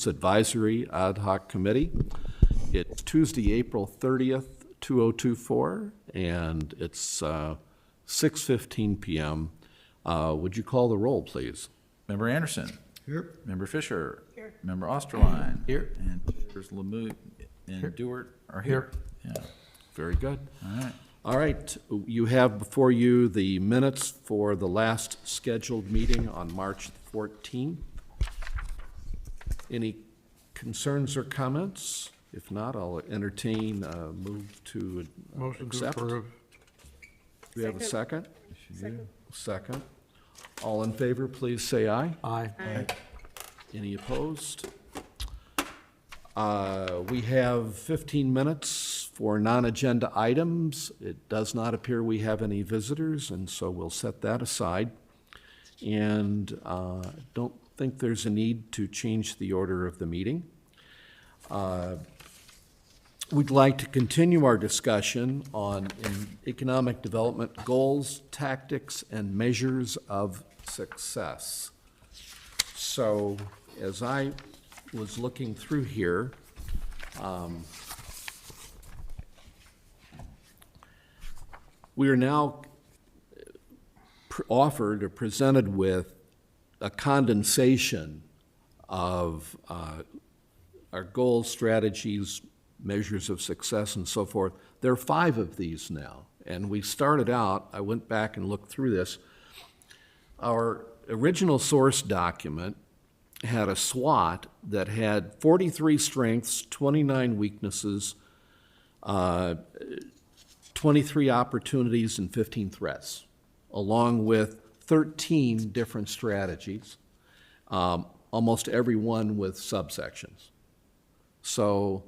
Advisory Ad Hoc Committee. It's Tuesday, April 30th, 2024, and it's 6:15 p.m. Would you call the roll, please? Member Anderson. Here. Member Fisher. Here. Member Osterline. Here. And members Lemoot and Dewart are here. Yeah. Very good. All right. All right, you have before you the minutes for the last scheduled meeting on March 14th. Any concerns or comments? If not, I'll entertain a move to Motion to accept. approve. Do we have a second? Second. Second. All in favor, please say aye. Aye. Aye. Any opposed? We have 15 minutes for non-agenda items. It does not appear we have any visitors, and so we'll set that aside. And don't think there's a need to change the order of the meeting. We'd like to continue our discussion on economic development goals, tactics, and measures of success. So as I was looking through here, we are now offered or presented with a condensation of our goals, strategies, measures of success, and so forth. There are 5 of these now, and we started out, I went back and looked through this. Our original source document had a SWOT that had 43 strengths, 29 weaknesses, 23 opportunities, and 15 threats, along with 13 different strategies, almost every one with subsections. So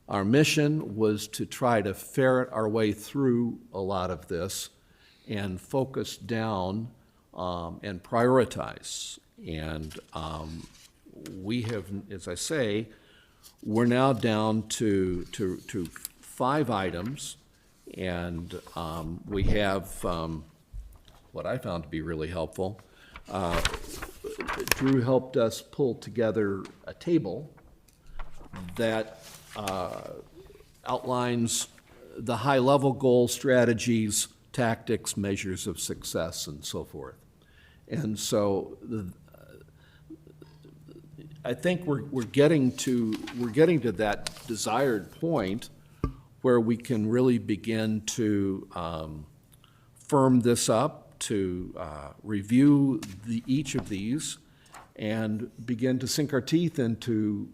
our mission was to try to ferret our way through a lot of this and focus down and prioritize. And we have, as I say, we're now down to 5 items, and we have what I found to be really helpful. Drew helped us pull together a table that outlines the high-level goals, strategies, tactics, measures of success, and so forth. And so I think we're getting to that desired point where we can really begin to firm this up, to review each of these, and begin to sink our teeth into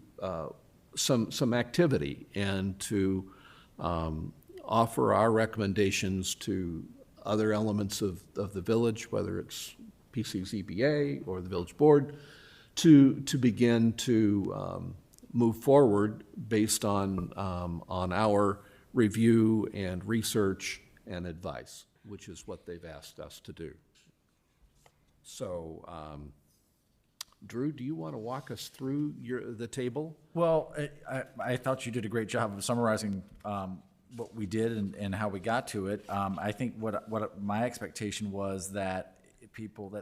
some activity, and to offer our recommendations to other elements of the village, whether it's PCZBA or the village board, to begin to move forward based on our review and research and advice, which is what they've asked us to do. So, Drew, do you want to walk us through the table? Well, I thought you did a great job of summarizing what we did and how we got to it. I think what my expectation was that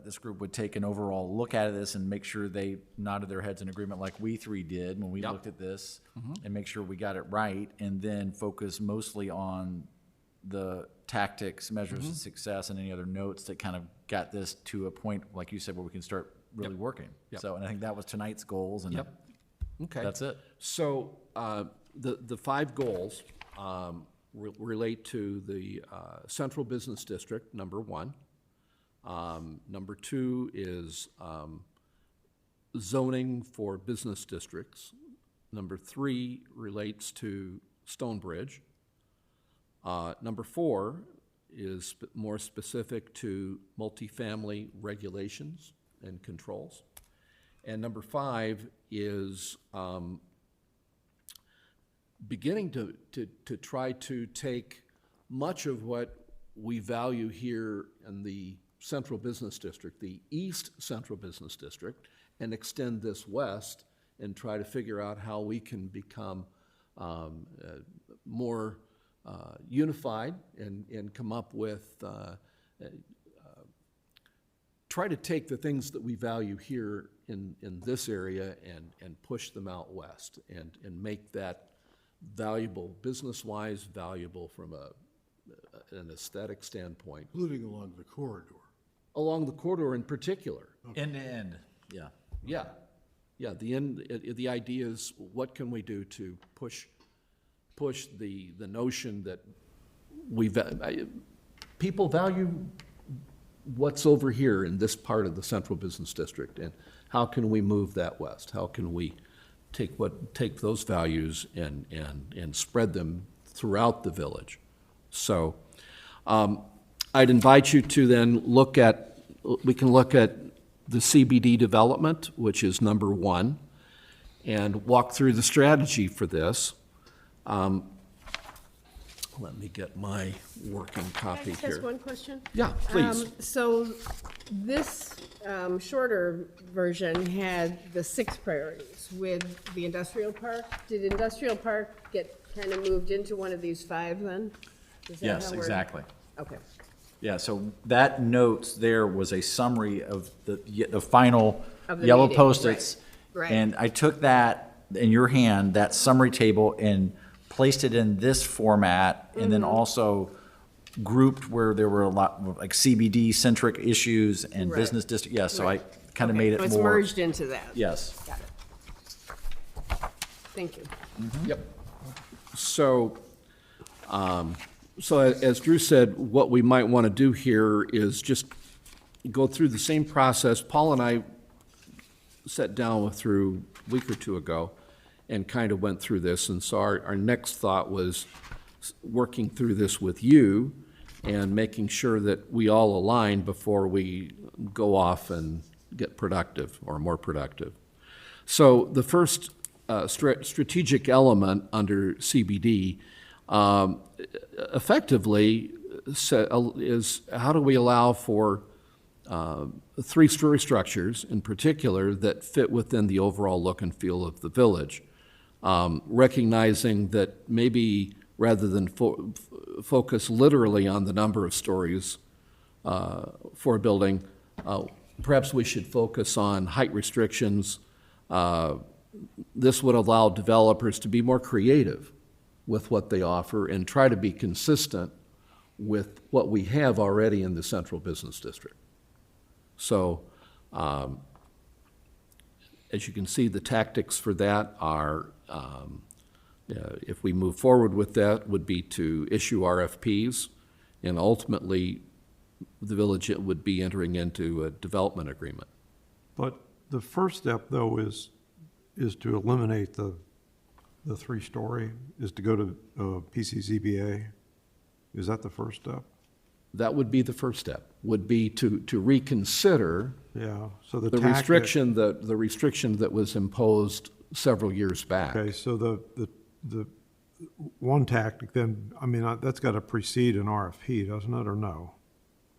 this group would take an overall look at this and make sure they nodded their heads in agreement like we 3 did when we looked at this, and make sure we got it right, and then focus mostly on the tactics, measures of success, and any other notes that kind of got this to a point, like you said, where we can start really working. So, and I think that was tonight's goals, and Okay. that's it. So the 5 goals relate to the Central Business District, number 1. Number 2 is zoning for business districts. Number 3 relates to Stonebridge. Number 4 is more specific to multifamily regulations and controls. And number 5 is beginning to try to take much of what we value here in the Central Business District, the East Central Business District, and extend this west and try to figure out how we can become more unified and come up with try to take the things that we value here in this area and push them out west and make that valuable, business-wise valuable from an aesthetic standpoint, Including along the corridor. along the corridor in particular. End to end, yeah. Yeah, the idea is, what can we do to push the notion that people value what's over here in this part of the central business district, and how can we move that west? How can we take those values and spread them throughout the village? So I'd invite you to then we can look at the CBD development, which is number one, and walk through the strategy for this. Let me get my working copy Can I just ask here. one question? Yeah, please. So this shorter version had the 6 priorities with the industrial park. Did industrial park get kind of moved into one of these 5 then? Is that Yes, how we're- exactly. Okay. Yeah, so that notes there was a summary of the final Of the yellow meeting, Post-its. right. And I took that in your hand, that summary table, and placed it in this format, and then also grouped where there were a lot, like CBD-centric issues and Right. business district, yeah, so I Right. kind of Okay, made it so it's more. merged into that? Yes. Got it. Thank you. Yep. So, as Drew said, what we might want to do here is just go through the same process. Paul and I sat down through a week or two ago and kind of went through this. And so our next thought was working through this with you and making sure that we all align before we go off and get productive or more productive. So the first strategic element under CBD effectively is how do we allow for 3-story structures in particular that fit within the overall look and feel of the village, recognizing that maybe rather than focus literally on the number of stories for a building, perhaps we should focus on height restrictions. This would allow developers to be more creative with what they offer and try to be consistent with what we have already in the central business district. So, as you can see, the tactics for that are, if we move forward with that, would be to issue RFPs, and ultimately, the village would be entering into a development agreement. But the first step, though, is to eliminate the 3-story, is to go to PCZBA. Is that the first step? That would be the first step, would be to reconsider Yeah, so the the restriction that was imposed several years back. Okay, so the one tactic then, I mean, that's got to precede an RFP, doesn't it, or no?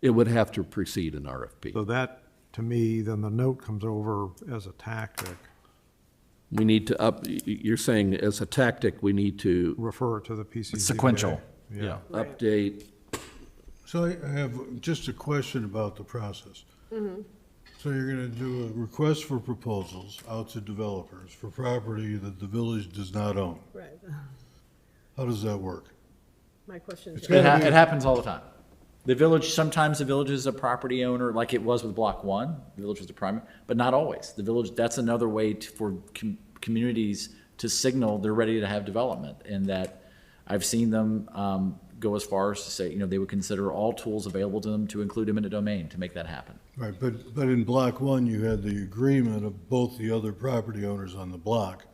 It would have to precede an RFP. So that, to me, then the note comes over as a tactic, We need to you're saying as a tactic, we need to refer it to the PCZBA. Sequential. Yeah. Right. update. So I have just a question about the process. So you're gonna do a request for proposals out to developers for property that the village does not own. Right. How does that work? My question is. It's gotta be- It happens all the time. Sometimes the village is a property owner, like it was with Block 1, the village was the primary, but not always. The village, that's another way for communities to signal they're ready to have development, and that I've seen them go as far as to say, they would consider all tools available to them to include eminent domain to make that happen. Right, but in block 1, you had the agreement of both the other property owners on the block.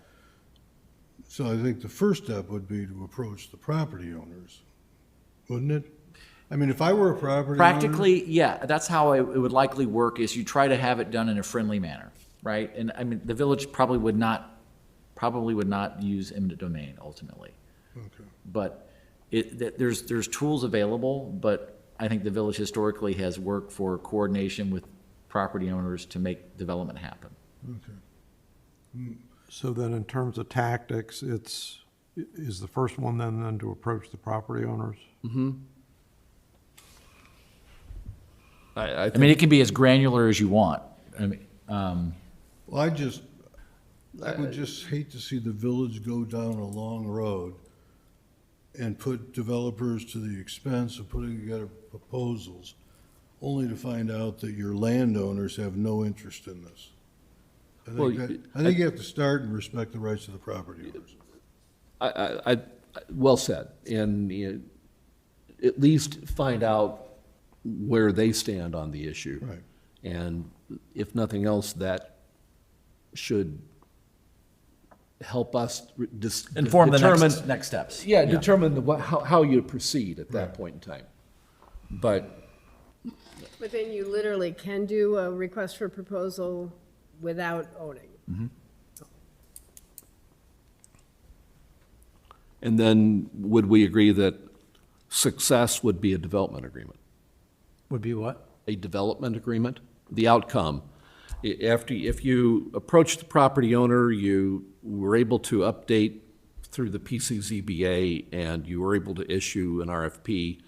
So I think the first step would be to approach the property owners, wouldn't it? I mean, if I were a property owner. Practically, yeah, that's how it would likely work, is you try to have it done in a friendly manner, right? And I mean, the village probably would not use eminent domain ultimately. Okay. But there's tools available, but I think the village historically has worked for coordination with property owners to make development happen. Okay. So then in terms of tactics, is the first one then to approach the property owners? I I mean, it can be as granular as you want. I mean, Well, I would just hate to see the village go down a long road and put developers to the expense of putting together proposals, only to find out that your landowners have no interest in this. Well, I think you have to start and respect the rights of the property owners. well said, and at least find out where they stand on the issue. Right. And if nothing else, that should help us inform the determine. next steps. Yeah, determine how you proceed at that point in time. But, But then you literally can do a request for proposal without owning. and then would we agree that success would be a development agreement? Would be what? A development agreement, the outcome. If you approach the property owner, you were able to update through the PCZBA and you were able to issue an RFP,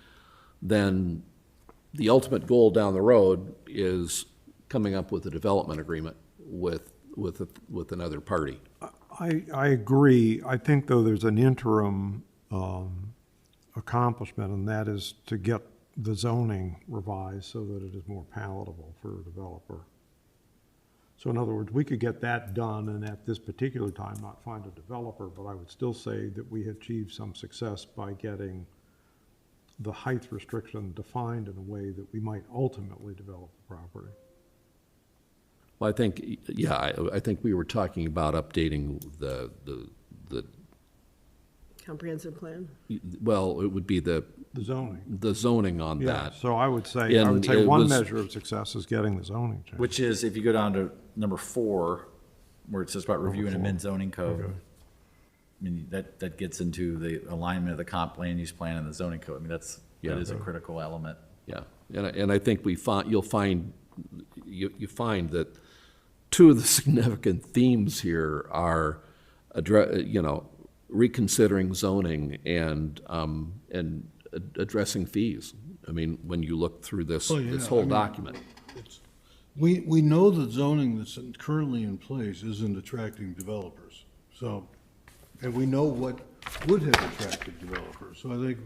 then the ultimate goal down the road is coming up with a development agreement with another party. I agree. I think, though, there's an interim accomplishment, and that is to get the zoning revised so that it is more palatable for a developer. So in other words, we could get that done and at this particular time not find a developer, but I would still say that we achieved some success by getting the height restriction defined in a way that we might ultimately develop the property. Well, I think, yeah, I think we were talking about updating the, Comprehensive plan. well, it would be the zoning on Yeah, that. so I would say And it one was- measure of success is getting the zoning changed. Which is, if you go down to number 4, where it says about review and amend zoning code. Okay. I mean, that gets into the alignment of the comp land use plan and the zoning code. I mean, that is a critical element. Yeah, and I think you find that two of the significant themes here are reconsidering zoning and addressing fees. I mean, when you look through this, Oh, yeah, this whole I mean, document. We know that zoning that's currently in place isn't attracting developers, so, and we know what would have attracted developers. So I think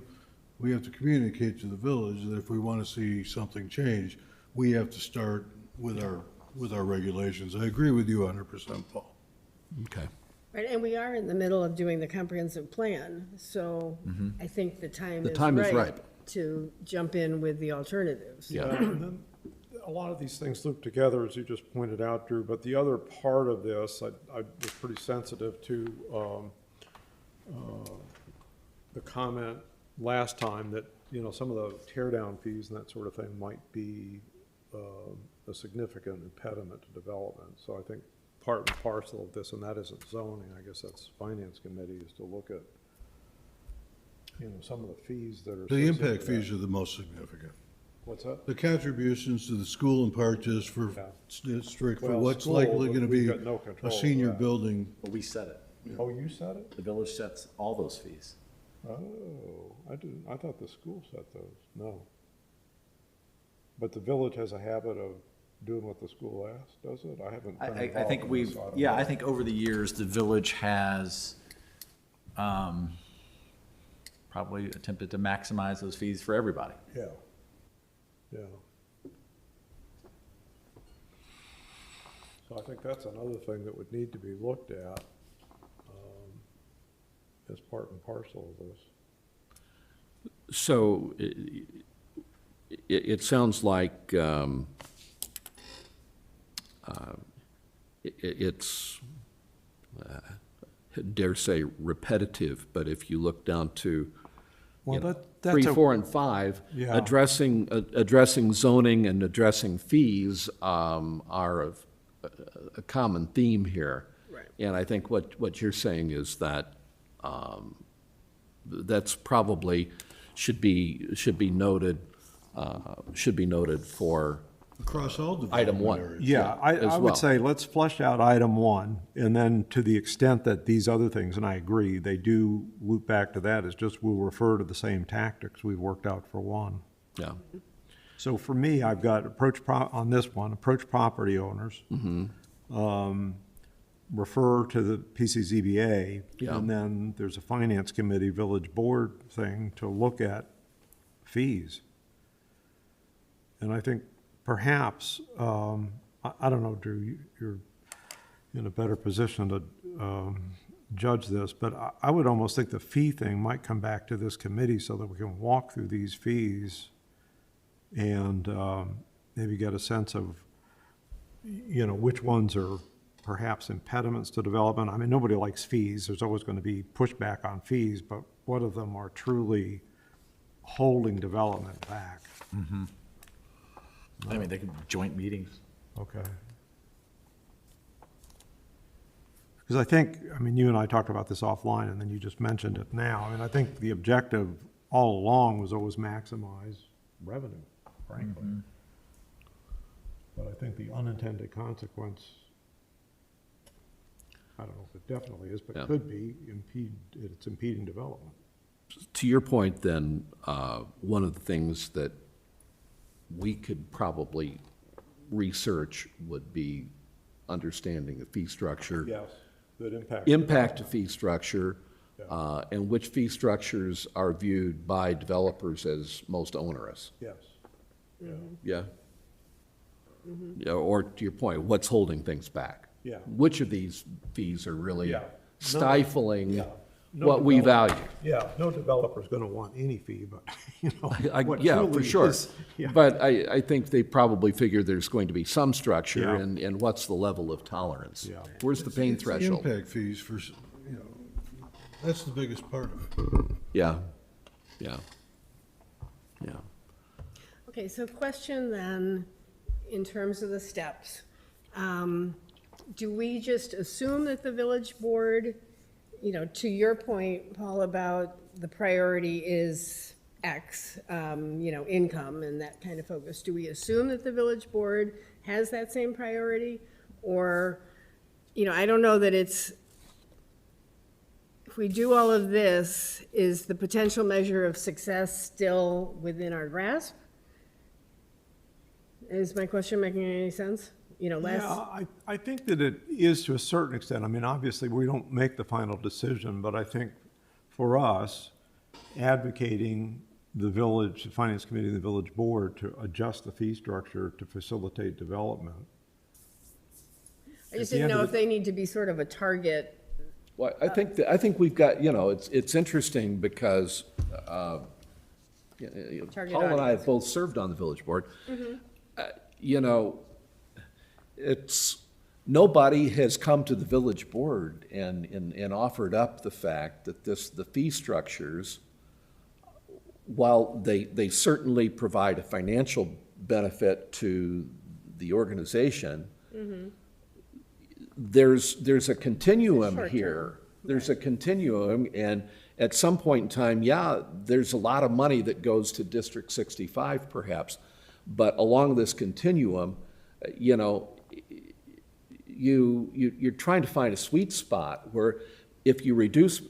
we have to communicate to the village that if we want to see something change, we have to start with our regulations. I agree with you 100%, Paul. Okay. Right, and we are in the middle of doing the comprehensive plan, so I think the time The is time is right ripe. to jump in with the alternatives. Yeah. And then a lot of these things loop together, as you just pointed out, Drew, but the other part of this, I was pretty sensitive to the comment last time that, some of the tear down fees and that sort of thing might be a significant impediment to development. So I think part and parcel of this, and that isn't zoning, I guess that's finance committee, is to look at, some of the fees that are. The associated impact with that. fees are the most significant. What's that? The contributions to the school and park just for district, for Well, what's school, likely going to we've be got no control a of senior that. building. But we set it. Oh, you said it? The village sets all those fees. Oh, I didn't, I thought the school set those, no. But the village has a habit of doing what the school asks, does it? I haven't been I involved think in this, so I don't I know. think over the years, the village has probably attempted to maximize those fees for everybody. Yeah, yeah. So I think that's another thing that would need to be looked at as part and parcel of this. So it sounds like it's, dare say, repetitive, but if you look down to Well, that's 3, a- 4, and 5, Yeah. addressing zoning and addressing fees are a common theme here. Right. And I think what you're saying is that that's probably should be noted for Across all Item development 1. areas. Yeah, I as would well. say let's flesh out item 1, and then to the extent that these other things, and I agree, they do loop back to that, it's just we'll refer to the same tactics we've worked out for 1. Yeah. So for me, I've got on this one, approach property owners. Refer to the PCZBA. Yeah. And then there's a finance committee, village board thing to look at fees. And I think perhaps, I don't know, Drew, you're in a better position to judge this, but I would almost think the fee thing might come back to this committee so that we can walk through these fees and maybe get a sense of, which ones are perhaps impediments to development. I mean, nobody likes fees. There's always going to be pushback on fees, but what of them are truly holding development back? I mean, they could joint meetings. Okay. Because I think, you and I talked about this offline, and then you just mentioned it now. I think the objective all along was always maximize revenue, frankly. But I think the unintended consequence, I don't know if it definitely is, but Yeah. could be, it's impeding development. To your point, then, one of the things that we could probably research would be understanding the fee structure. Yes, good impact. Impact to fee structure, and which fee structures are viewed by developers as most onerous. Yes. Yeah? Yeah, or to your point, what's holding things back? Yeah. Which of these fees are really Yeah. stifling Yeah. No what we developer- value? Yeah, no developer's gonna want any fee, but, what Yeah, for truly sure. is- yeah. But I think they probably figure there's going to be some structure, Yeah. and what's the level of tolerance? Yeah. Where's the pain It's the threshold? impact fees for, that's the biggest part of it. Yeah, yeah, yeah. Okay, so question then, in terms of the steps. Do we just assume that the village board, to your point, Paul, about the priority is X, income and that kind of focus? Do we assume that the village board has that same priority? Or, I don't know that it's, if we do all of this, is the potential measure of success still within our grasp? Is my question making any sense? Less? Yeah, I think that it is to a certain extent. Obviously, we don't make the final decision, but I think for us, advocating the village, the finance committee, the village board to adjust the fee structure to facilitate development. I just at the didn't end know of if they need to be sort of a target. Well, I think we've got, it's interesting because, Paul Target and I have audience. both served on the village board. Nobody has come to the village board and offered up the fact that the fee structures, while they certainly provide a financial benefit to the organization, there's a continuum Short-term. here. There's a continuum, and at some point in time, there's a lot of money that goes to District 65 perhaps, but along this continuum, you're trying to find a sweet spot where if you reduce,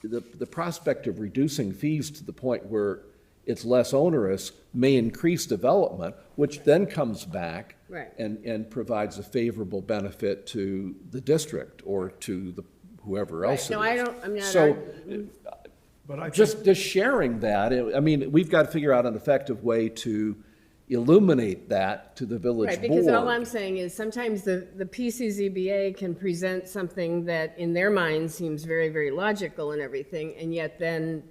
the prospect of reducing fees to the point where it's less onerous may increase development, which then comes back Right. and provides a favorable benefit to the district or to whoever else it is. No, I'm not So, arguing. But I think, just sharing that, we've got to figure out an effective way to illuminate that to the village Right, board. because all I'm saying is sometimes the PCZBA can present something that in their mind seems very, very logical and everything, and yet then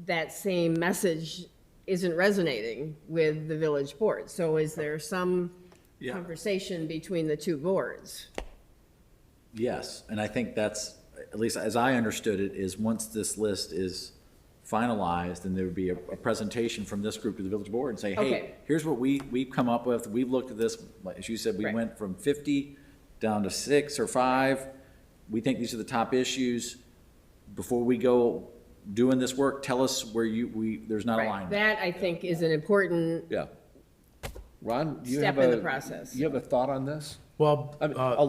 that same message isn't resonating with the village board. So is there some conversation between the two boards? Yes, and I think that's, at least as I understood it, is once this list is finalized, then there would be a presentation from this group to the village board and say, hey, Okay. here's what we've come up with, we've looked at this, like, as you said, we Right. went from 50 down to 6 or 5. We think these are the top issues. Before we go doing this work, tell us where there's not Right, alignment. that I think is an important, Yeah. Ron, do you Step have in the process. You have a thought on this? Well, I mean, a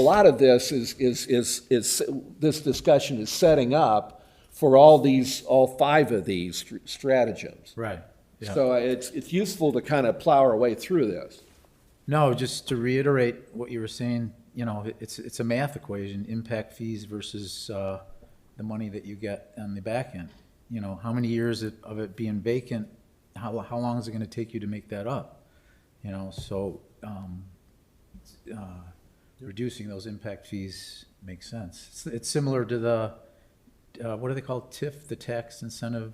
lot of this is this discussion is setting up for all 5 of these stratagems. right. Yeah. So it's useful to kind of plow our way through this. No, just to reiterate what you were saying, you know, it's a math equation, impact fees versus the money that you get on the back end. You know, how many years of it being vacant, how long is it gonna take you to make that up? You know, so reducing those impact fees makes sense. It's similar to the, what are they called, TIF, the tax incentive?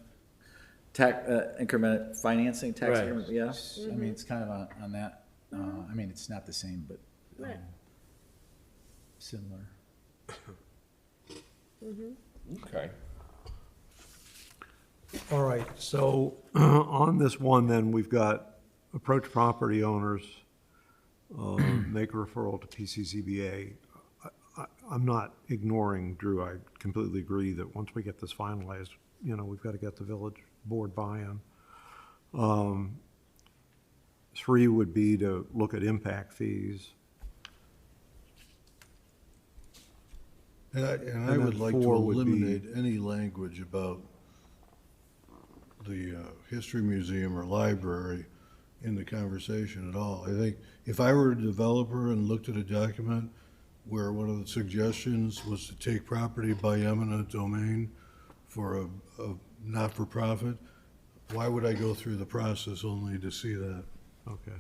Tax, increment financing, tax Right. increment, yeah. I mean, it's kind of on that, I mean, it's not the same, but Right. similar. Okay. All right, so on this one, then, we've got approach property owners, make a referral to PCCBA. I'm not ignoring Drew, I completely agree that once we get this finalized, you know, we've got to get the village board buy-in. 3 would be to look at impact fees. And I then would like to 4 would be- eliminate any language about the history museum or library in the conversation at all. I think if I were a developer and looked at a document where one of the suggestions was to take property by eminent domain for a not-for-profit, why would I go through the process only to see that? Okay.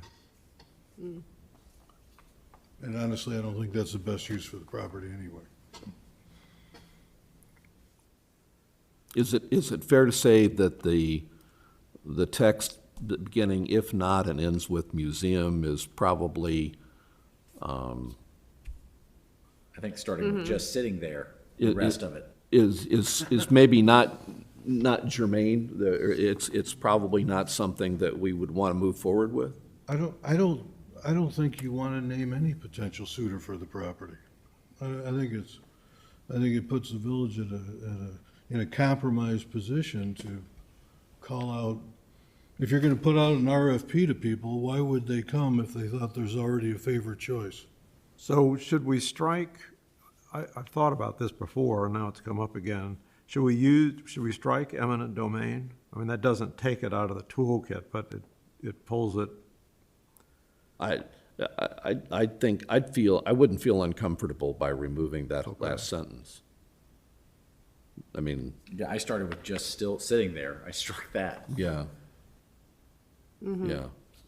And honestly, I don't think that's the best use for the property anyway. Is it fair to say that the text beginning "if not" and ends with "museum" is probably I think starting with just sitting there, the It- rest of it. is maybe not germane? It's probably not something that we would want to move forward with? I don't think you want to name any potential suitor for the property. I think it puts the village in a compromised position to call out. If you're going to put out an RFP to people, why would they come if they thought there's already a favorite choice? So should we strike, I've thought about this before, and now it's come up again. Should we strike eminent domain? I mean, that doesn't take it out of the toolkit, but it pulls it. I think, I wouldn't feel uncomfortable by removing that last sentence. I mean, Yeah, I started with just still sitting there. I struck that. yeah.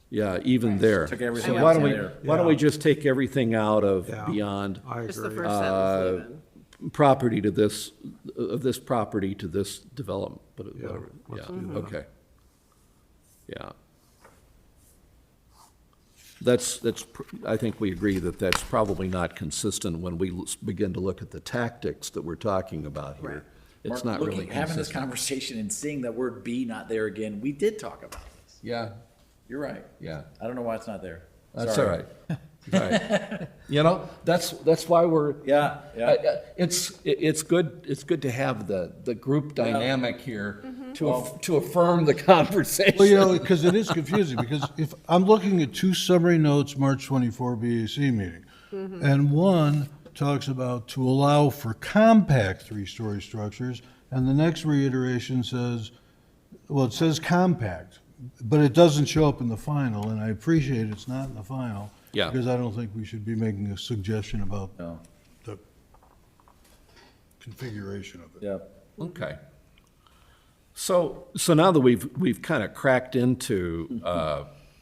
Yeah, even there. Took everything So out why don't we, there. why don't we just take everything out of Yeah. beyond I Just the agree. first sentence even. property to this, of this property to this development, but Yeah, whatever, yeah, let's do that. okay. Yeah. I think we agree that that's probably not consistent when we begin to look at the tactics that we're talking about here. It's Mark, not really having this consistent. conversation and seeing that word "be" not there again, we did talk about this. Yeah, You're right. yeah, I don't know why it's not there. that's all Sorry. right. All right. You know, that's why we're. Yeah, yeah. It's good to have the group dynamic here Well- to affirm the conversation. Well, you know, because it is confusing, because if, I'm looking at 2 summary notes, March 24 BAC meeting, and one talks about to allow for compact 3-story structures, and the next reiteration says, well, it says compact, but it doesn't show up in the final, and I appreciate it's not in the final. Yeah. Because I don't think we should be making a suggestion about No. the configuration of it. Yeah. Okay. So now that we've kind of cracked into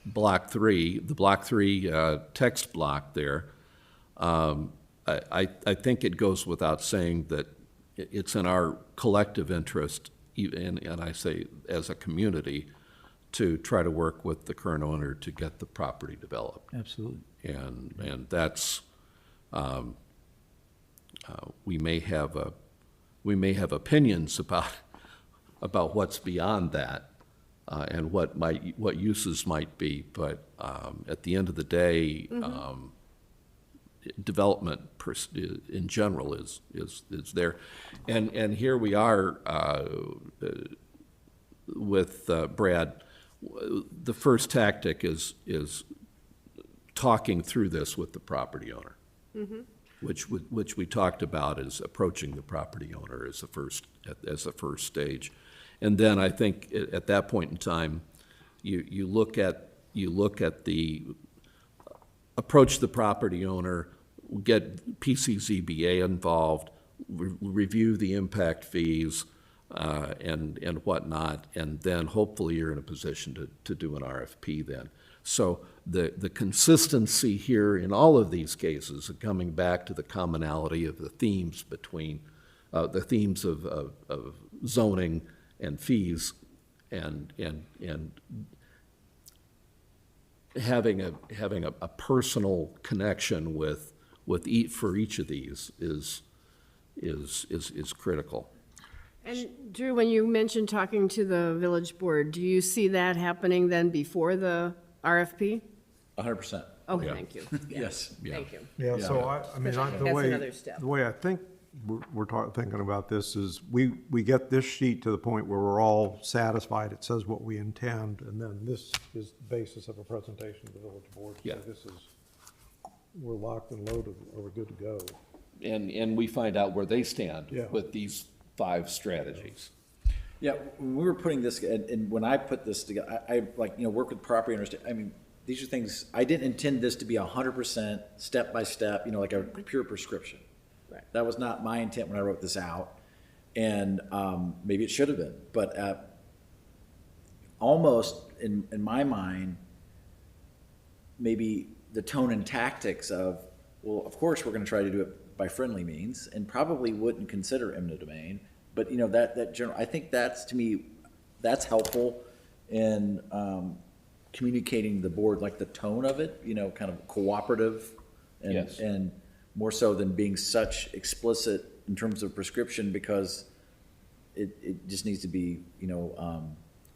block 3, the block 3 text block there, I think it goes without saying that it's in our collective interest, and I say as a community, to try to work with the current owner to get the property developed. Absolutely. And that's, we may have opinions about what's beyond that, and what uses might be, but at the end of the day, development in general is there. And here we are with Brad. The first tactic is talking through this with the property owner, which we talked about as approaching the property owner as a first stage. And then I think at that point in time, you look at approach the property owner, get PCZBA involved, review the impact fees, and whatnot, and then hopefully you're in a position to do an RFP then. So the consistency here in all of these cases, coming back to the commonality of the themes between, the themes of zoning and fees, and having a personal connection for each of these is critical. And Drew, when you mentioned talking to the village board, do you see that happening then before the RFP? 100%. Okay, thank you. Yes. Thank you. Yeah, so I mean, Because I think the that's way, another step. the way I think we're thinking about this is we get this sheet to the point where we're all satisfied, it says what we intend, and then this is the basis of a presentation to the village board. Yeah. So this is, we're locked and loaded, or we're good to go. And we find out where they stand Yeah. with these 5 strategies. Yeah, when we were putting this, and when I put this together, I like, work with property owners. I mean, these are things, I didn't intend this to be 100% step by step, like a pure prescription. Right. That was not my intent when I wrote this out. And maybe it should have been, but almost in my mind, maybe the tone and tactics of, well, of course, we're going to try to do it by friendly means and probably wouldn't consider eminent domain. But, that general, I think that's, to me, that's helpful in communicating the board, like the tone of it, kind of cooperative and, Yes. and more so than being such explicit in terms of prescription, because it just needs to be,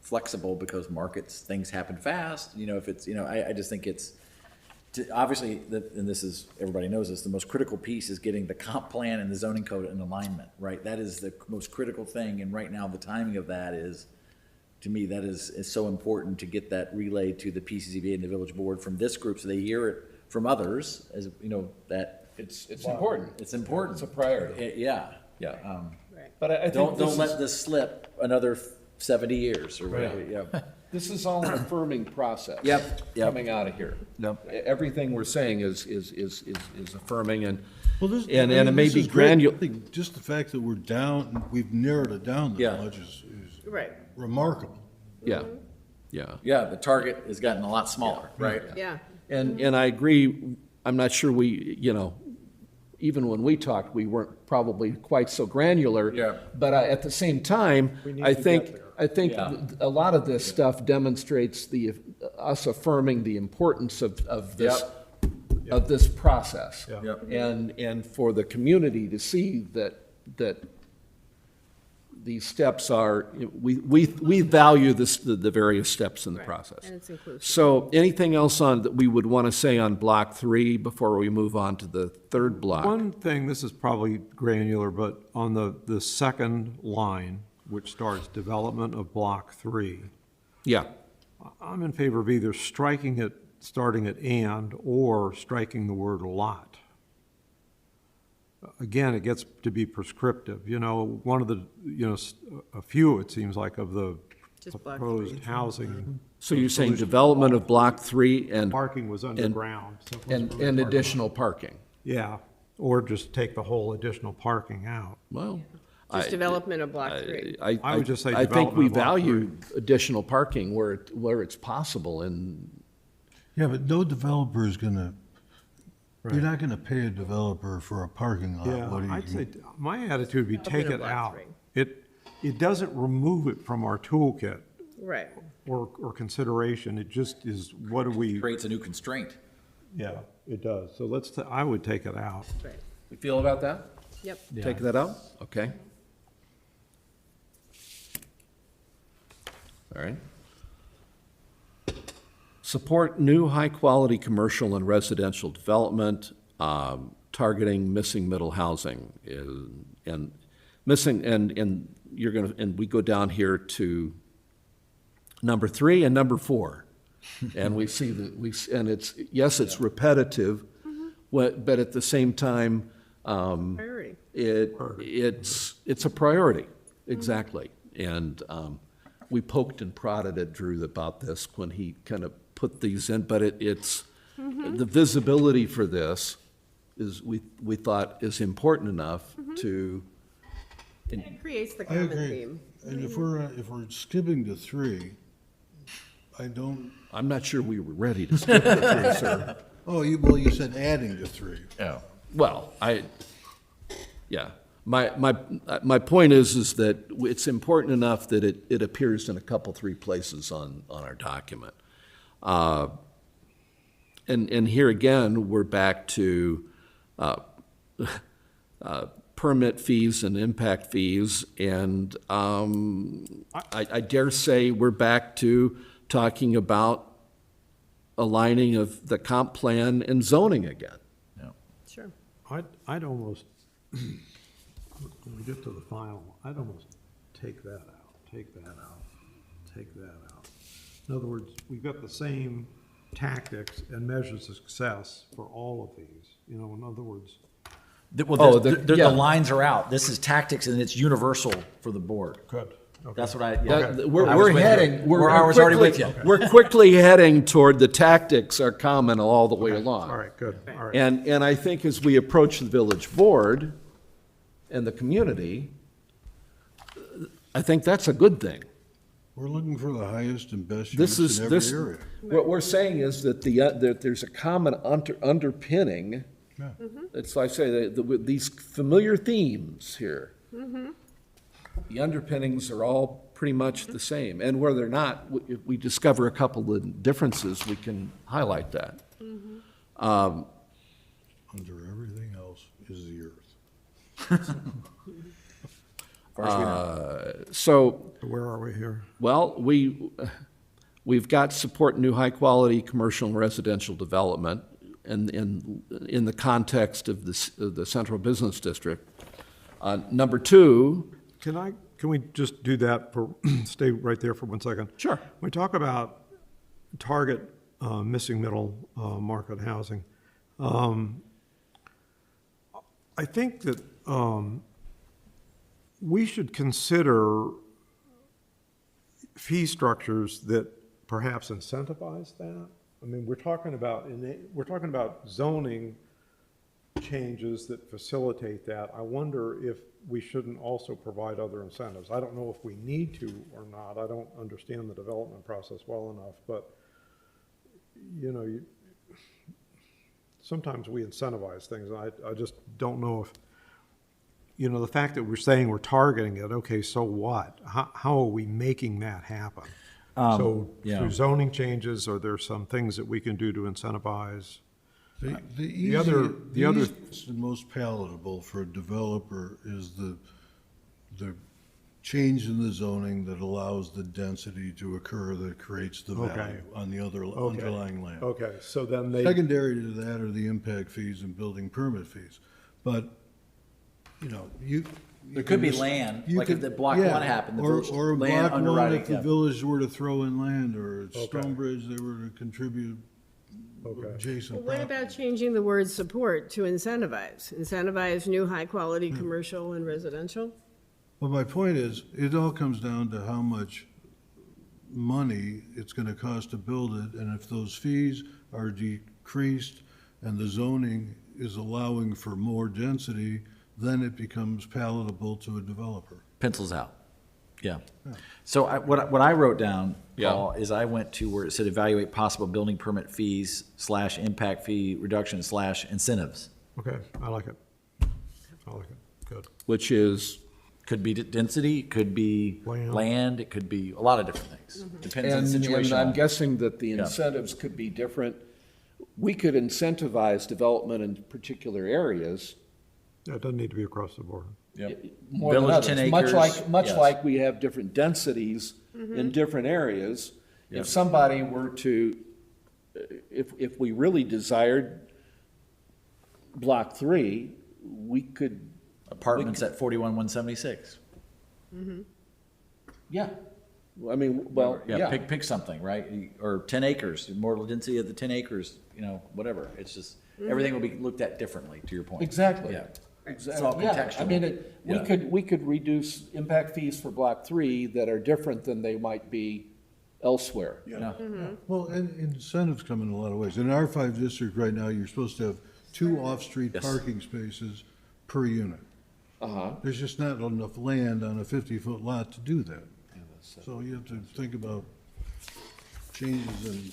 flexible, because things happen fast, if it's, I just think it's, obviously, and this is, everybody knows this, the most critical piece is getting the comp plan and the zoning code in alignment, right? That is the most critical thing, and right now, the timing of that is, to me, that is so important to get that relayed to the PCZBA and the village board from this group, so they hear it from others, as, that. It's important. It's important. It's a priority. Yeah. Yeah. Right. But I think Don't let this slip another 70 years or whatever, yeah. this is all an affirming process. Yep. Coming out of here. Yep. Everything we're saying is affirming, and Well, this, And- I and mean, it may this be is great. granul- I think just the fact that we're down, we've narrowed it down Yeah. that much is Right, remarkable. yeah, yeah. Yeah, the target has gotten a lot smaller, right? yeah. And I agree, I'm not sure even when we talked, we weren't probably quite so granular. Yeah. But at the same time, need I to think, get there. I think Yeah. a lot of this stuff demonstrates us affirming the importance of this, of this process. Yeah. Yep. And for the community to see that these steps are, we value the various steps in the Right. process. And it's inclusive. So anything else that we would want to say on block 3 before we move on to the third block? One thing, this is probably granular, but on the second line, which starts development of block 3, Yeah, I'm in favor of either striking it, starting at and, or striking the word lot. Again, it gets to be prescriptive, one of the, a few, it seems like, of the Just block proposed housing. so you're saying development of block 3 and, Parking was underground. so it wasn't really and parking. additional parking? Yeah, or just take the whole additional parking out. Well, Just development of block 3. I would just say I think we development of block value additional parking where it's possible, and Yeah, but no developer is gonna, you're not gonna pay a developer for a parking lot. Yeah, What do you- I'd say, my attitude would be take of it block out. 3. It doesn't remove it from our toolkit Right, or consideration, it just is, what do we? Creates a new constraint. Yeah, it does, so I would take it out. right. you feel about that? Yep. Take that out? Okay. All right. Support new high-quality commercial and residential development, targeting missing middle housing. And missing, and you're gonna, and we go down here to number 3 and number 4. And we see and it's, yes, it's repetitive, but at the same time, Priority. it's a priority, exactly. And we poked and prodded at Drew about this when he kind of put these in, but it's, the visibility for this is, we thought is important enough to, It creates the I common agree. theme. And if we're skipping to 3, I'm not sure we were ready to skip the 3, sir. oh, you said adding to 3. Yeah. Well, yeah. My point is that it's important enough that it appears in a couple, 3 places on our document. And here again, we're back to permit fees and impact fees, and I dare say we're back to talking about aligning of the comp plan and zoning again. Sure. I'd almost, when we get to the final, I'd almost take that out, take that out, take that out. In other words, we've got the same tactics and measures of success for all of these. You know, in other words, The lines are out. This is tactics, and it's universal for the board. good. That's what I, yeah. That- I We're was with you. heading, I was already with you. We're quickly heading toward the tactics are common all the way along. All right, good, all right. And I think as we approach the village board and the community, I think that's a good thing. We're looking for the highest and best This use is, in every this, area. what we're saying is that that there's a common underpinning. Yeah. It's like I say, with these familiar themes here. The underpinnings are all pretty much the same, and where they're not, if we discover a couple of differences, we can highlight that. Under everything else is the earth. So, Where are we here? well, we've got support new high-quality commercial and residential development in the context of the central business district. Number 2, Can we just do that for, stay right there for 1 second? Sure. We talk about target missing middle market housing. I think that we should consider fee structures that perhaps incentivize that. I mean, we're talking about zoning changes that facilitate that. I wonder if we shouldn't also provide other incentives. I don't know if we need to or not. I don't understand the development process well enough, but, you know, sometimes we incentivize things. I just don't know if, you know, the fact that we're saying we're targeting it, okay, so what? How are we making that happen? So yeah. through zoning changes, are there some things that we can do to incentivize? The other- easiest and most palatable for a developer is the change in the zoning that allows the density to occur that creates the Okay. value on the other Okay. underlying land. Okay, so then they. Secondary to that are the impact fees and building permit fees. But, you know, There could be land, like if the block 1 happened, the village Or land block 1, underwriting, if the yeah. village were to throw in land, or at Okay. Stonebridge, they were to contribute Okay. adjacent Well, what property. about changing the word support to incentivize? Incentivize new high-quality commercial and residential? Well, my point is, it all comes down to how much money it's gonna cost to build it, and if those fees are decreased and the zoning is allowing for more density, then it becomes palatable to a developer. Pencils out. Yeah. So what I wrote down, Yeah. Paul, is I went to where it said evaluate possible building permit fees / impact fee reduction / incentives. Okay, I like it. I like it, good. which is, Could be density, could be Land. land, it could be a lot of different things. Depends on the and situation. I'm guessing that the Yeah. incentives could be different. We could incentivize development in particular areas Yeah, it doesn't need to be across the board. Yep. more than Village, others. 10 Much acres, like yes. we have different densities in different areas. Yep. If somebody were to, if we really desired block 3, we could, Apartments at 41,176. yeah. I mean, well, yeah. Pick something, right? Or 10 acres, more density of the 10 acres, you know, whatever. It's just, everything will be looked at differently, to your point. Exactly. Yeah. It's all Yeah, contextual. I mean, Yeah. we could reduce impact fees for Block 3 that are different than they might be elsewhere. Yeah. Well, and incentives come in a lot of ways. In R5 district right now, you're supposed to have 2 off-street Yes. parking spaces per unit. Uh-huh. There's just not enough land on a 50-foot lot to do that. So you have to think about changes in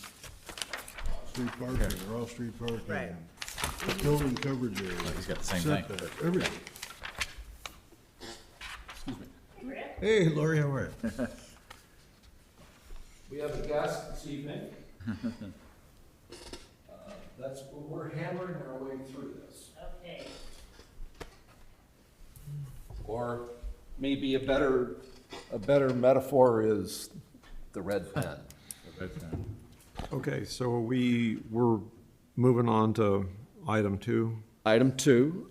street parking or off-street parking. Right. Building coverage area. He's got the same thing. setback, everything. Hey, Lori, how are you? We have a guest this evening. We're hammering our way through this. Okay. Or maybe a better metaphor is the red pen. Okay, so we're moving on to item 2. Item 2,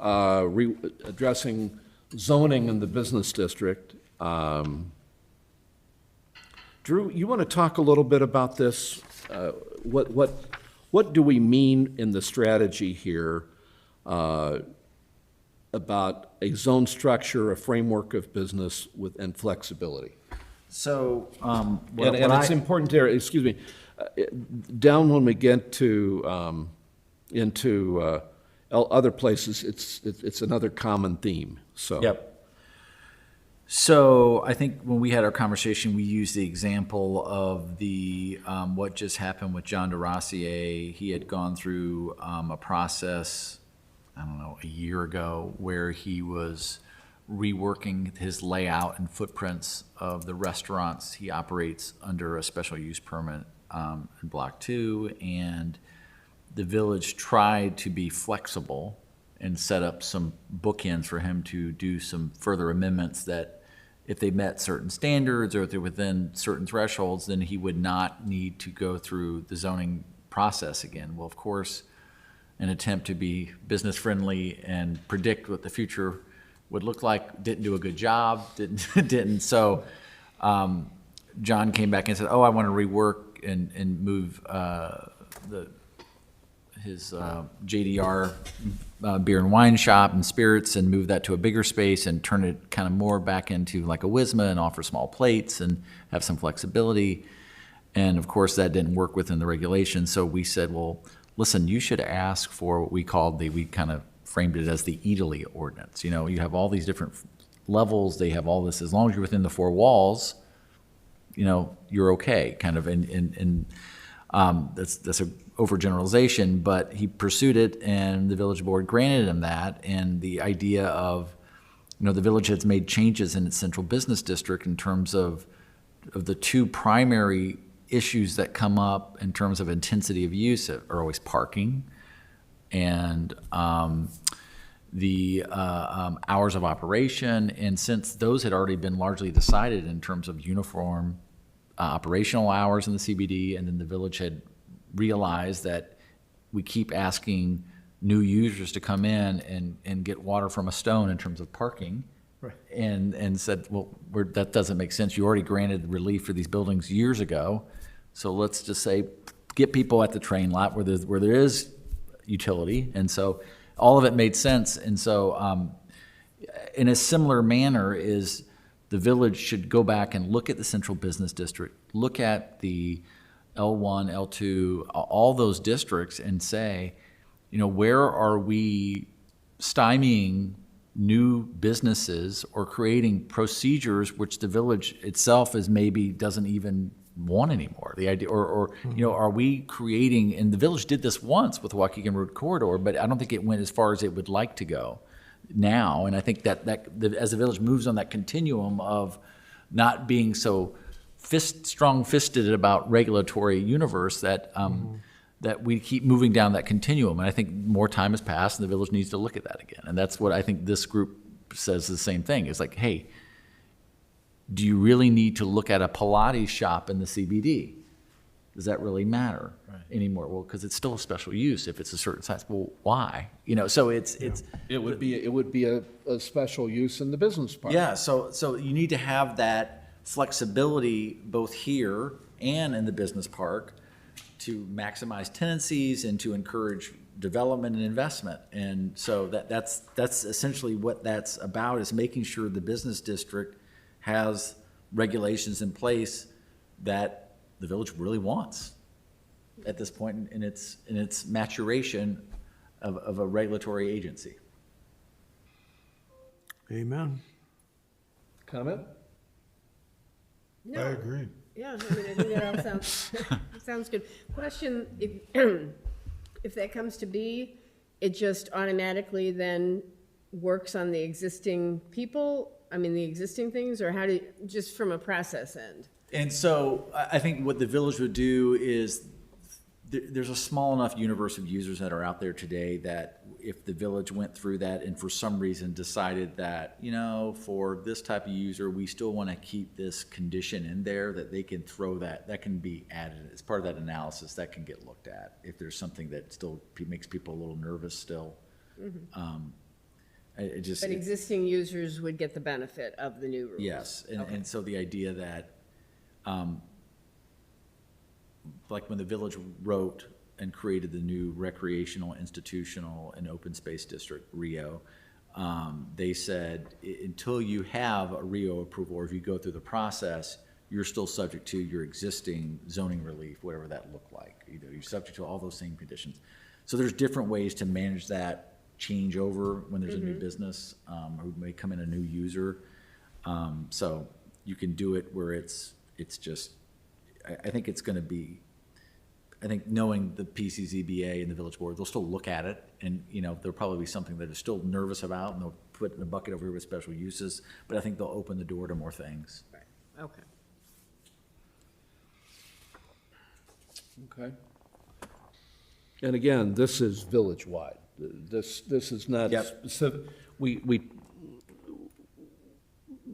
addressing zoning in the business district. Drew, you want to talk a little bit about this? What do we mean in the strategy here about a zone structure, a framework of business and flexibility? So, And it's important there, excuse me, down when we get to, into other places, it's another common theme, so. Yep. So I think when we had our conversation, we used the example of the, what just happened with John DeRossier. He had gone through a process, I don't know, a year ago, where he was reworking his layout and footprints of the restaurants he operates under a special use permit in Block 2. And the village tried to be flexible and set up some bookends for him to do some further amendments that if they met certain standards or if they're within certain thresholds, then he would not need to go through the zoning process again. Well, of course, an attempt to be business-friendly and predict what the future would look like didn't do a good job, didn't. So John came back and said, oh, I want to rework and move his JDR beer and wine shop and spirits and move that to a bigger space and turn it kind of more back into like a Wisma and offer small plates and have some flexibility. And of course, that didn't work within the regulations. So we said, well, listen, you should ask for what we called we kind of framed it as the Italy ordinance. You know, you have all these different levels. They have all this, as long as you're within the 4 walls, you know, you're okay, kind of. And that's a overgeneralization, but he pursued it, and the village board granted him that. And the idea of, you know, the village has made changes in its central business district in terms of the 2 primary issues that come up in terms of intensity of use are always parking and the hours of operation. And since those had already been largely decided in terms of uniform operational hours in the CBD, and then the village had realized that we keep asking new users to come in and get water from a stone in terms of parking. Right. And said, well, that doesn't make sense. You already granted relief for these buildings years ago. So let's just say, get people at the train lot where there is utility. And so all of it made sense. And so in a similar manner is the village should go back and look at the central business district, look at the L1, L2, all those districts, and say, you know, where are we stymieing new businesses or creating procedures which the village itself is maybe doesn't even want anymore? The idea, or you know, are we creating? And the village did this once with the Waukegan Road Corridor, but I don't think it went as far as it would like to go now. And I think that as the village moves on that continuum of not being so strong-fisted about regulatory universe, that that we keep moving down that continuum. And I think more time has passed, and the village needs to look at that again. And that's what I think this group says the same thing. It's like, hey, do you really need to look at a Pilates shop in the CBD? Does that really matter anymore? Well, because it's still a special use if it's a certain size. Well, why? You know, so it's It would be a special use in the business park. yeah. So you need to have that flexibility both here and in the business park to maximize tenancies and to encourage development and investment. And so that's essentially what that's about, is making sure the business district has regulations in place that the village really wants at this point in its maturation of a regulatory agency. Amen. Comment? I agree. Yeah, I mean, I think that all sounds, sounds good. Question, if that comes to be, it just automatically then works on the existing people? I mean, the existing things, or how do you, just from a process end? And so I think what the village would do is, there's a small enough universe of users that are out there today that if the village went through that and for some reason decided that, for this type of user, we still want to keep this condition in there, that they can throw that can be added as part of that analysis, that can get looked at if there's something that still makes people a little nervous still. It just. But existing users would get the benefit of the new rules? Yes, and so the idea that, like when the village wrote and created the new recreational, institutional, and open space district, RIO, they said, until you have a RIO approval, or if you go through the process, you're still subject to your existing zoning relief, whatever that looked like. You're subject to all those same conditions. So there's different ways to manage that changeover when there's a new business, or may come in a new user. So you can do it where it's just, I think it's going to be, I think knowing the PCZBA and the village board, they'll still look at it, and there'll probably be something that they're still nervous about, and they'll put it in a bucket over here with special uses, but I think they'll open the door to more things. Right, okay. Okay. And again, this is village-wide. This is not Yep. specific,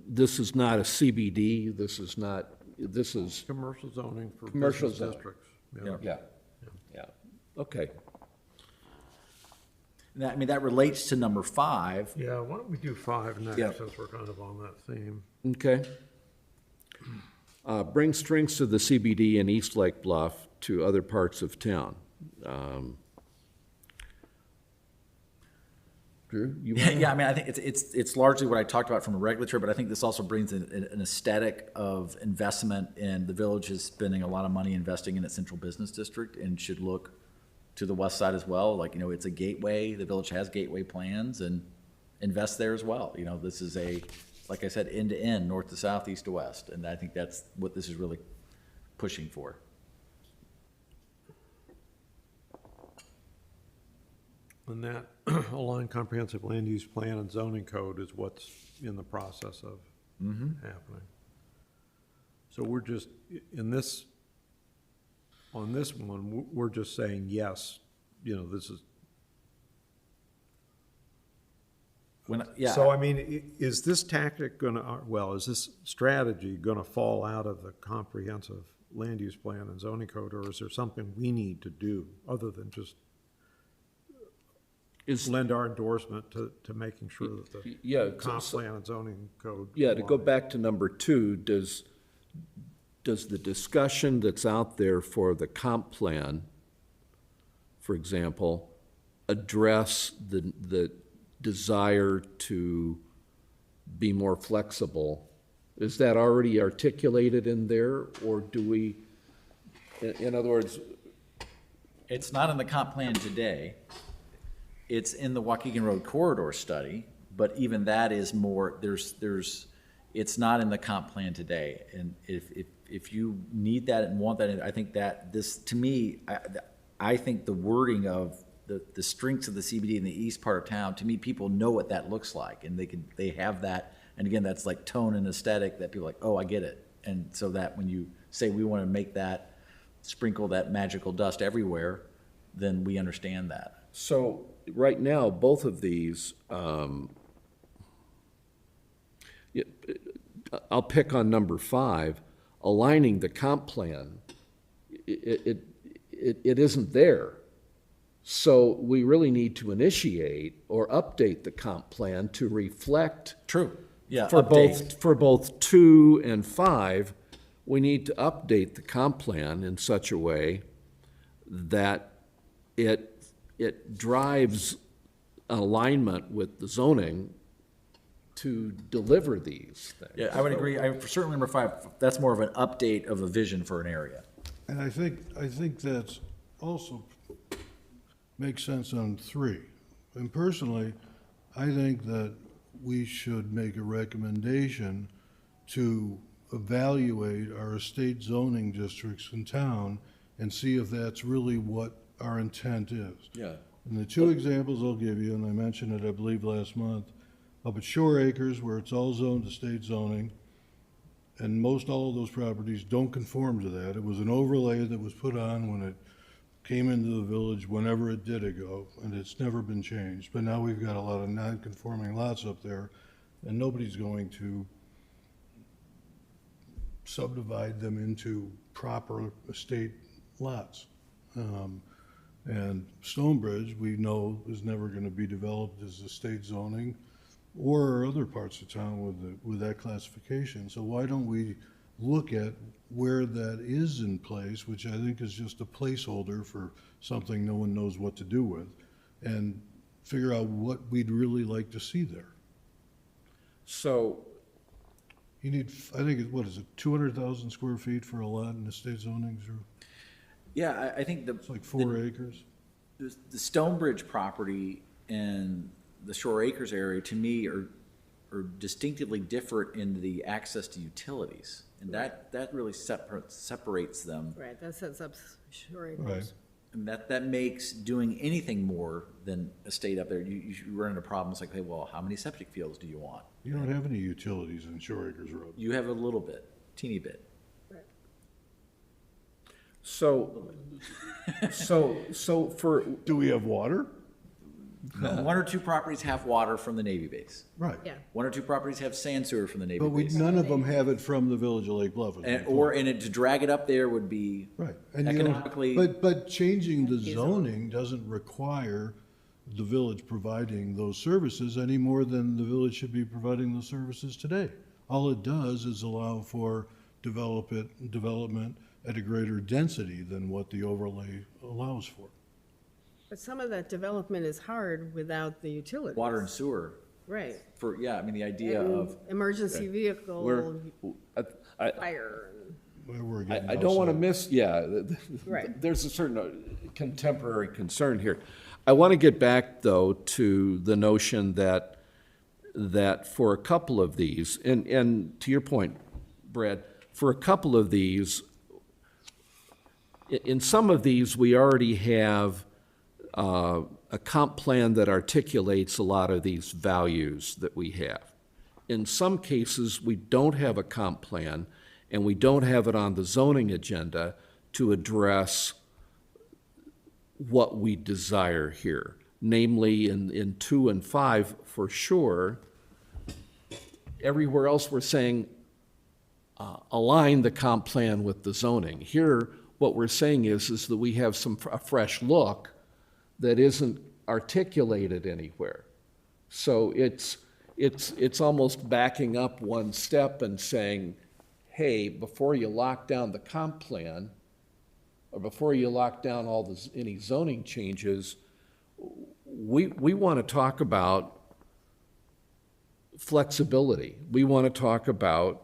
this is not a CBD, this is, Commercial zoning for Commercial business zoning. districts. yeah, yeah, okay. That relates to number 5. Yeah, why don't we do 5 next, Yeah. since we're kind of on that theme? Okay. Bring strengths of the CBD and East Lake Bluff to other parts of town. Drew, you want Yeah, I think it's largely what I talked about from a regulatory, but I think this also brings an aesthetic of investment, and the village is spending a lot of money investing in its central business district and should look to the west side as well. Like, it's a gateway. The village has gateway plans, and invest there as well. This is like I said, end to end, north to south, east to west, and I think that's what this is really pushing for. And that aligned comprehensive land use plan and zoning code is what's in the process of happening. So we're just, on this one, we're just saying, yes, this is. So, I mean, is this tactic is this strategy gonna fall out of the comprehensive land use plan and zoning code, or is there something we need to do other than just lend our endorsement to making sure that the comp plan and zoning code? Yeah, to go align? back to number 2, does the discussion that's out there for the comp plan, for example, address the desire to be more flexible? Is that already articulated in there, or do we, in other words? It's not in the comp plan today. It's in the Waukegan Road Corridor study, but even that is more, it's not in the comp plan today. And if you need that and want that, I think that this, to me, I think the wording of the strengths of the CBD in the east part of town, to me, people know what that looks like, and they have that. And again, that's like tone and aesthetic that people are like, oh, I get it. And so that when you say we want to make that, sprinkle that magical dust everywhere, then we understand that. So, right now, both of these, I'll pick on number 5, aligning the comp plan, it isn't there. So we really need to initiate or update the comp plan to reflect. True. Yeah. For update. both 2 and 5, we need to update the comp plan in such a way that it it drives alignment with the zoning to deliver these things. Yeah, I would agree. I certainly number 5, that's more of an update of a vision for an area. And I think that's also makes sense on 3. And personally, I think that we should make a recommendation to evaluate our estate zoning districts in town and see if that's really what our intent is. Yeah. And the 2 examples I'll give you, and I mentioned it, I believe, last month, up at Shore Acres, where it's all zoned estate zoning, and most all of those properties don't conform to that. It was an overlay that was put on when it came into the village, whenever it did ago, and it's never been changed. But now we've got a lot of non-conforming lots up there, and nobody's going to subdivide them into proper estate lots. And Stonebridge, we know, is never going to be developed as estate zoning or other parts of town with that classification. So why don't we look at where that is in place, which I think is just a placeholder for something no one knows what to do with, and figure out what we'd really like to see there. So, You need, I think, what is it, 200,000 square feet for a lot in estate zoning, Drew? Yeah, I think It's like 4 acres. the Stonebridge property and the Shore Acres area, to me, are distinctively different in the access to utilities. And that really separates them. Right, that sets up Shore Acres. Right. And that makes doing anything more than estate up there, you run into problems like, hey, well, how many septic fields do you want? You don't have any utilities in Shore Acres Road. You have a little bit, teeny bit. Right. so for, Do we have water? One or 2 properties have water from the Navy base. Right. Yeah. 1 or 2 properties have sand sewer from the Navy But base. none of them have it from the village of Lake Bluff. And to drag it up there would be Right. And you don't- economically. But changing the zoning doesn't require the village providing those services any more than the village should be providing those services today. All it does is allow for development at a greater density than what the overlay allows for. But some of that development is hard without the utilities. Water and sewer Right. I mean, the idea And of, emergency vehicle, I, fire, and- We're getting I don't want to outside. miss, yeah, Right. there's a certain contemporary concern here. I want to get back, though, to the notion that for a couple of these, and to your point, Brad, for a couple of these, in some of these, we already have a comp plan that articulates a lot of these values that we have. In some cases, we don't have a comp plan, and we don't have it on the zoning agenda to address what we desire here. Namely, in 2 and 5, for sure, everywhere else we're saying, align the comp plan with the zoning. Here, what we're saying is that we have a fresh look that isn't articulated anywhere. So it's almost backing up one step and saying, hey, before you lock down the comp plan, or before you lock down any zoning changes, we want to talk about flexibility. We want to talk about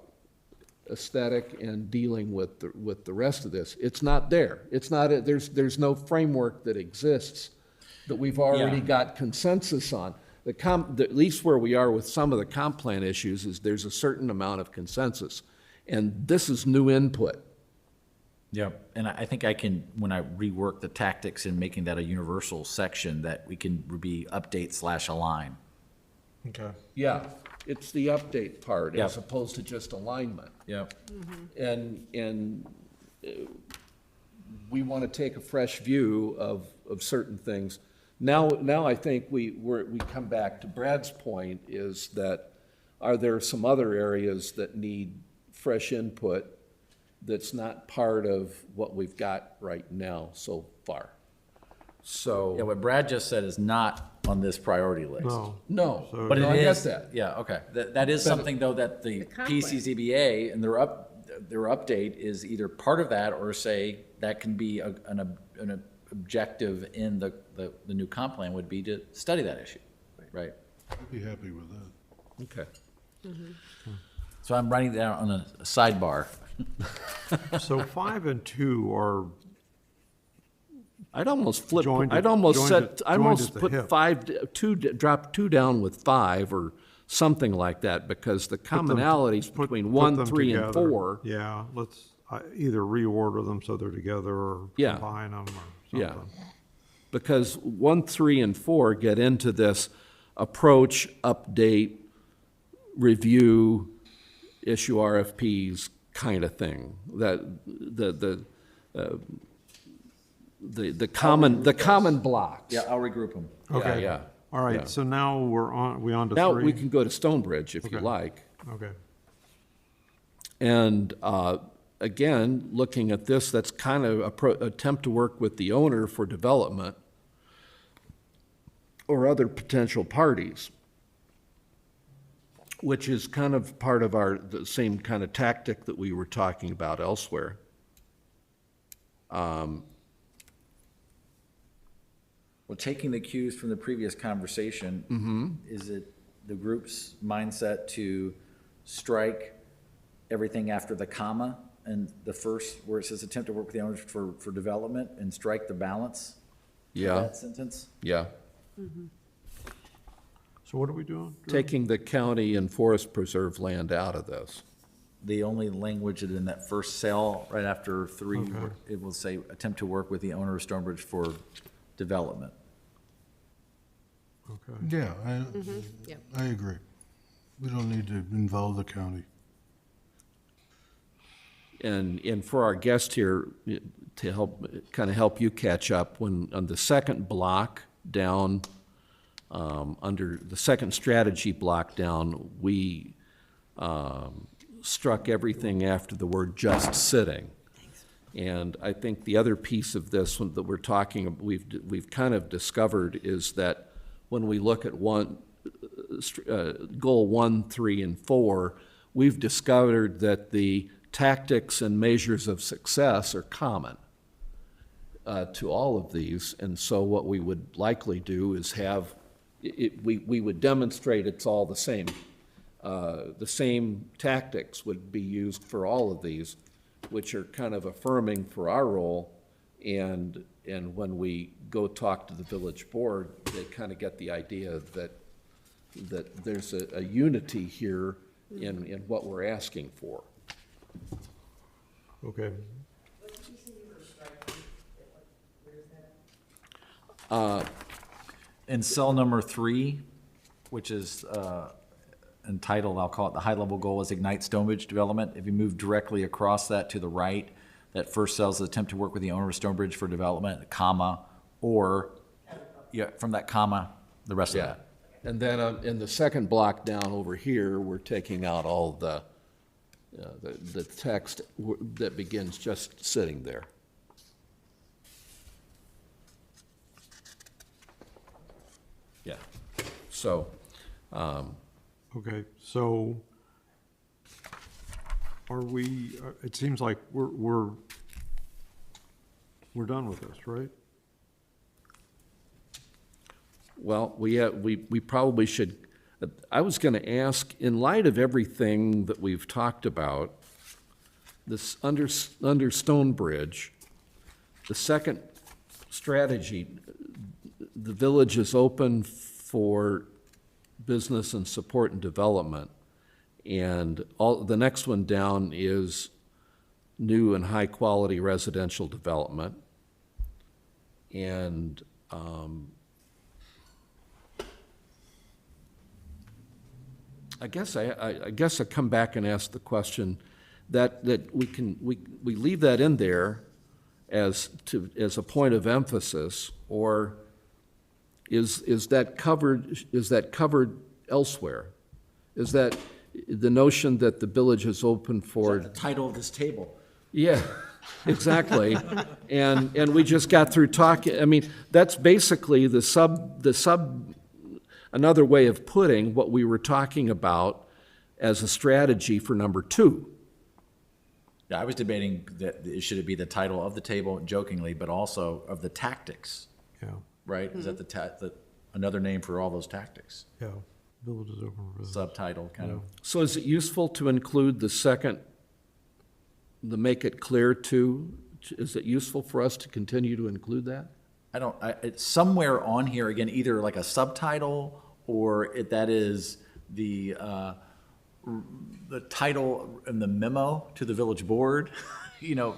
aesthetic and dealing with the rest of this. It's not there. It's not, there's no framework that exists that we've already Yeah. got consensus on. At least where we are with some of the comp plan issues is there's a certain amount of consensus. And this is new input. Yep, and I think I can, when I rework the tactics in making that a universal section, that we can be update/align. Okay. Yeah, it's the update part as Yep. opposed to just alignment. Yep. And we want to take a fresh view of certain things. Now I think we come back to Brad's point, is that are there some other areas that need fresh input that's not part of what we've got right now so far? Yeah, So, what Brad just said is not on this priority list. No. no, But no, I it get is, that. yeah, okay. That is something, though, that the comp plan. PCZBA and their update is either part of that, or say that can be an objective in the new comp plan would be to study that issue, right? I'd be happy with that. Okay. So I'm writing down on a sidebar. So 5 and 2 are, I'd almost flip, Joined I'd at- almost joined set, at- I'd joined almost at the put hip. 5, 2, drop 2 down with 5 or something like that, because the commonalities put between put 1, them 3, and together. 4. Yeah, let's either reorder them so they're together or Yeah. combine them or Yeah. something. Because 1, 3, and 4 get into this approach, update, review, issue RFPs kind of thing. That, the common blocks. Yeah, I'll regroup them. Okay. Yeah. All Yeah. right, so now we on to 3? Now, we can go to Stonebridge if you Okay. like. Okay. And again, looking at this, that's kind of attempt to work with the owner for development or other potential parties, which is kind of part of the same kind of tactic that we were talking about elsewhere. Well, taking the cues from the previous conversation, is it the group's mindset to strike everything after the comma and the first, where it says attempt to work with the owners for development, and strike the balance of Yeah, that sentence? yeah. So what are we doing? Taking the county and forest preserve land out of this. The only language in that first cell, right after 3, Okay. it will say attempt to work with the owner of Stonebridge for development. Okay. Yeah, Yep. I agree. We don't need to involve the county. And for our guest here, to help you catch up, when, on the second block down, under the second strategy block down, we struck everything after the word just sitting. And I think the other piece of this one that we're talking, we've kind of discovered is that when we look at goal 1, 3, and 4, we've discovered that the tactics and measures of success are common to all of these. And so what we would likely do is have, we would demonstrate it's all the same. The same tactics would be used for all of these, which are kind of affirming for our role. And when we go talk to the village board, they kind of get the idea that there's a unity here in what we're asking for. Okay. In cell number 3, which is entitled, I'll call it the high-level goal is Ignite Stonebridge Development. If you move directly across that to the right, that first cell is attempt to work with the owner of Stonebridge for development, comma, or, yeah, from that comma, the rest of Yeah. that. And then in the second block down over here, we're taking out all the text that begins just sitting there. Yeah. So, Okay, so are we, it seems like we're done with this, right? well, we probably should, I was going to ask, in light of everything that we've talked about, this under Stonebridge, the second strategy, the village is open for business and support and development. And the next one down is new and high-quality residential development. And I guess I come back and ask the question that we leave that in there as a point of emphasis, or is that covered elsewhere? Is that the notion that the village is open for? The title of this table. Yeah, exactly. And we just got through talking, I mean, that's basically another way of putting what we were talking about as a strategy for number 2. Yeah, I was debating that should it be the title of the table jokingly, but also of the tactics, Yeah, right? Is that another name for all those tactics? yeah. Village is open for business. Subtitle kind of. So is it useful to include the second, the make it clear to, is it useful for us to continue to include that? It's somewhere on here, again, either like a subtitle or that is the title and the memo to the village board,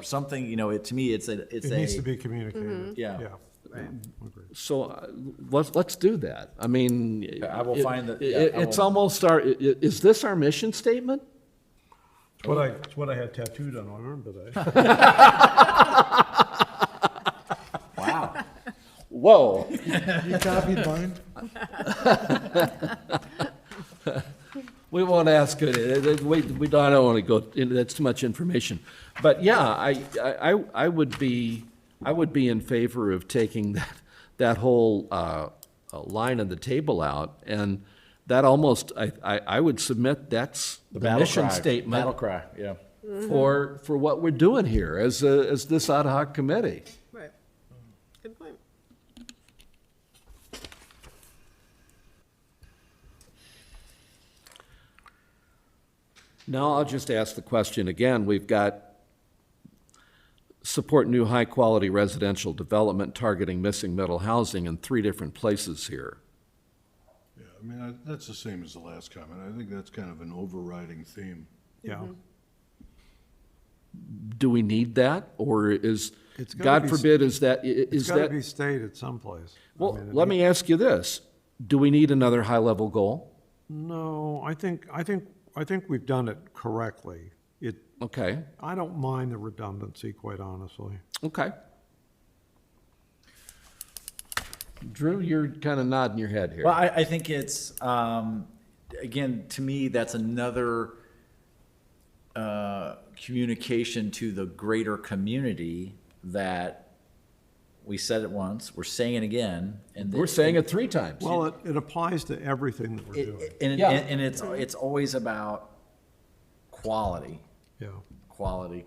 something, to me, it's It needs to be communicated. yeah. Yeah. Right. Agreed. So let's do that. I mean. I will find that- It's almost is this our mission statement? It's what I had tattooed on my arm today. Wow. Whoa. You copied mine? We won't ask it. I don't want to go, that's too much information. But yeah, I would be in favor of taking that whole line of the table out. And that almost, I would submit that's the Battle mission cry. statement Battle cry, yeah. for what we're doing here as this ad hoc committee. Right. Good point. Now I'll just ask the question again. We've got support new high-quality residential development targeting missing middle housing in 3 different places here. Yeah, I mean, that's the same as the last comment. I think that's kind of an overriding theme. Yeah. Do we need that, or is, It's gotta God be- forbid, is that, It's is got to that? be stated someplace. I Well, mean, let me ask you this. Do we need another high-level goal? No, I think we've done it correctly. Okay, I don't mind the redundancy, quite honestly. okay. Drew, you're kind of nodding your head here. Well, I think it's, again, to me, that's another communication to the greater community that we said it once, we're saying it again, and We're saying it 3 times. Well, it applies to everything that we're doing. Yeah. and it's always about quality, Yeah, quality.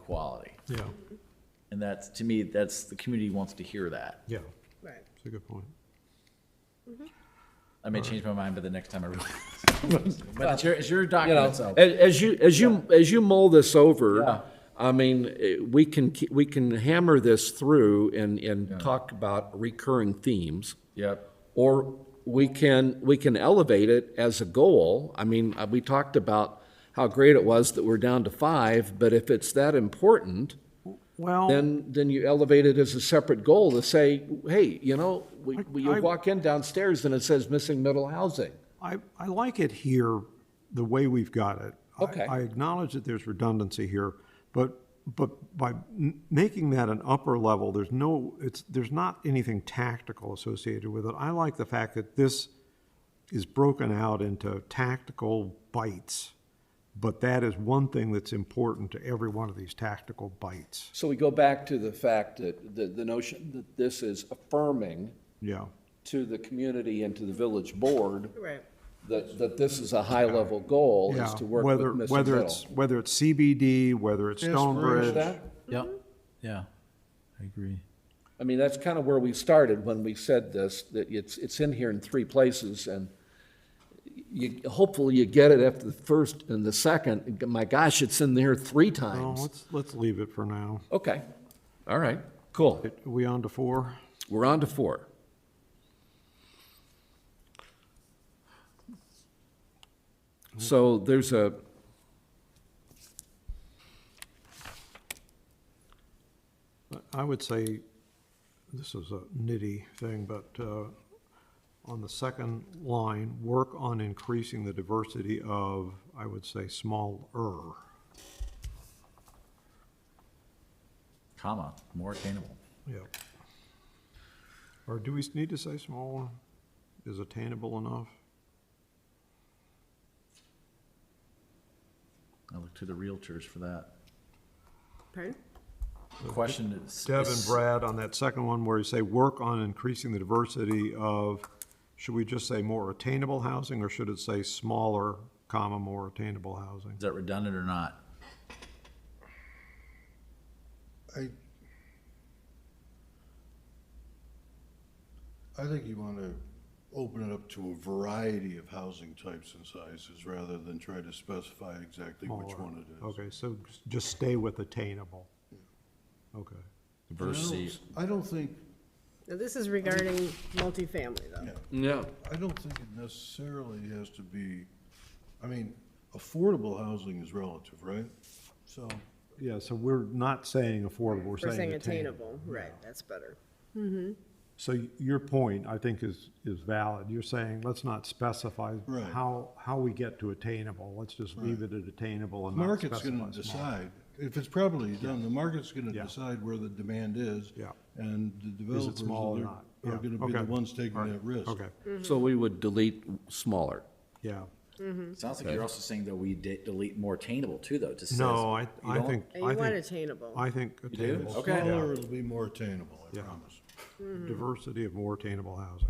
yeah, And that's, to me, that's, the community wants to hear that. yeah. Right. It's a good point. I may change my mind by the next time I read. But it's your You know, document, so. as you mull this Yeah. over, I mean, we can hammer this through and talk about recurring themes, Yep. or we can elevate it as a goal. I mean, we talked about how great it was that we're down to 5, but if it's that important, Well, then you elevate it as a separate goal to say, hey, you I- walk in downstairs and it says missing middle housing. I like it here, the way we've got it. Okay. I acknowledge that there's redundancy here, but by making that an upper level, there's not anything tactical associated with it. I like the fact that this is broken out into tactical bites, but that is one thing that's important to every one of these tactical bites. So we go back to the fact that the notion that this is affirming Yeah, to the community and to the village board Right. that this is a high-level goal, yeah. is to work Whether with Mr. whether Middle. whether it's CBD, whether it's Stonebridge. That? Yeah, yeah, I agree. I mean, that's kind of where we started when we said this, that it's in here in 3 places, and hopefully you get it after the first and the second. My gosh, it's in there 3 No, times. let's leave it for now. Okay, all right, cool. Are we on to 4? We're on to 4. So there's I would say, this is a nitty thing, but on the second line, work on increasing the diversity of, I would say, smaller. Comma, more attainable. Yep. Or do we need to say smaller? Is attainable enough? I look to the realtors for that. Pardon? The question is. Deb and Brad, on that second one where you say work on increasing the diversity of, should we just say more attainable housing, or should it say smaller, comma, more attainable housing? Is that redundant or not? I think you want to open it up to a variety of housing types and sizes rather than try to specify exactly which Smaller. one it is. Okay, so just stay with attainable. Okay. Diversity. I don't think, Now, this is regarding multifamily, though. Yeah. I don't think it necessarily has to be, I mean, affordable housing is relative, right? So, Yeah, so we're not saying affordable, we're We're saying saying attainable. attainable, right, that's better. So your point, I think, is valid. You're saying, let's not specify Right. how we get to attainable. Let's just leave it at attainable and not market's specify gonna small. decide. If it's properly done, the market's gonna Yeah. decide where the demand is. Yeah. And the developers small or are not? are Yeah. gonna be the Okay. ones taking All right. that risk. Okay, So we would delete smaller. yeah. Sounds like you're also saying that we delete more attainable too, though, to say. No, I don't? think, And I you want think, attainable. I think attainable. Okay. Smaller, it'll be more attainable, I Yeah. promise. Diversity of more attainable housing.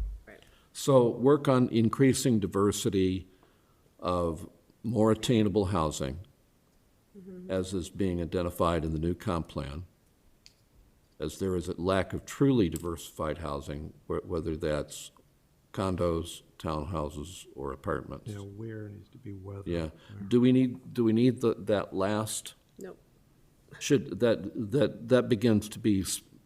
So work on increasing diversity of more attainable housing, as is being identified in the new comp plan, as there is a lack of truly diversified housing, whether that's condos, townhouses, or apartments. Yeah, where needs to be weather. Yeah. Do we need that last, Nope, that begins to be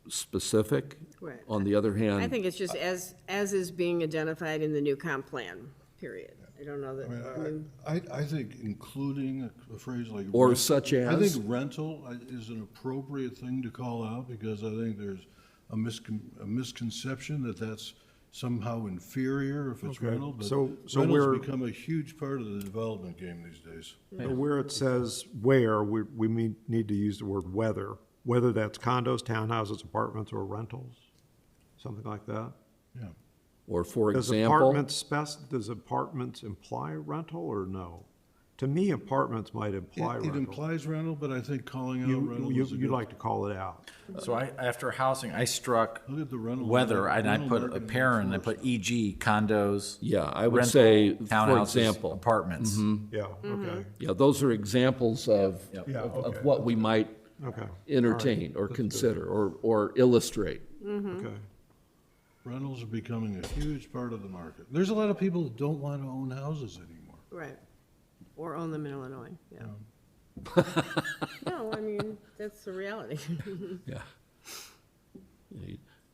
specific? Right. On the other hand. I think it's just as is being identified in the new comp plan, period. I don't know that, I mean, I think including a phrase like. Or rent- such I as? think rental is an appropriate thing to call out because I think there's a misconception that that's somehow inferior if it's Okay, rental. But so rental's we're- become a huge part of the development game these days. So where it says where, we need to use the word whether that's condos, townhouses, apartments, or rentals, something like that. Yeah. Or for Does example, does apartments imply rental or no? To me, apartments might imply It rental. implies rental, but I think calling out You, rental you, is a you'd good. like to call it out. So after housing, I struck Look at the rental. weather, and I rental put a market in parent, I Florida. put e.g. condos. yeah, I would rental, say, for townhouses, example, Apartments. Yeah, okay, yeah, those are examples of, Yep. Yeah, of okay. what we might okay, entertain or consider or illustrate. okay. Rentals are becoming a huge part of the market. There's a lot of people that don't want to own houses anymore. right, or own them in Illinois, yeah. No, I mean, that's the reality. Yeah.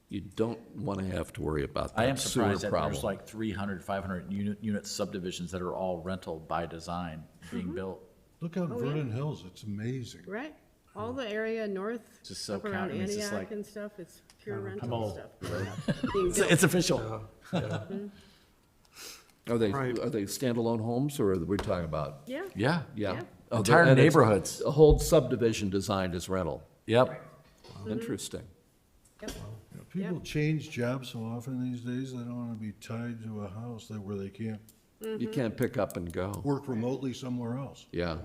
You don't want to have to worry about I am that sewer surprised that there's problem. like 300, 500 unit subdivisions that are all rental by design being built. Look out Oh, yeah. Vernon Hills, it's amazing. Right, all the area north, Just so up around county, it's just Antioch like- and stuff, it's pure I'm rental old. stuff. Being built. It's official. Are they Right. standalone homes or are we talking about? Yeah, Yeah. Yeah. Yeah. Oh, Entire and it's neighborhoods. A whole subdivision designed as rental. Yep. Interesting. yep, You know, People change jobs so often these days, they don't want to be tied to a house where they can't You can't pick up and go. work remotely somewhere else. Yeah.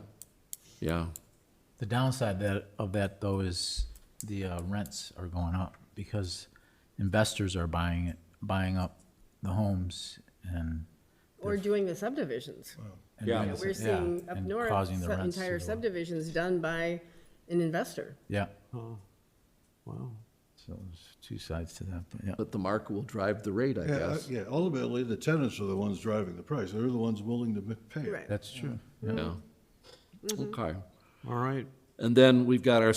Yeah. The downside of that though is the rents are going up because investors are buying up the homes and. or doing the subdivisions. and Yeah. doing it- We're seeing up and north, causing the rents to entire go up. subdivisions done by an investor. Yeah, Oh, wow. so there's two sides to that, but yeah. But the market will drive the rate, I Yeah, guess. yeah, ultimately, the tenants are the ones driving the price. They're the ones willing to pay it. Right. That's true. Yeah. Okay. All right, And then we've got our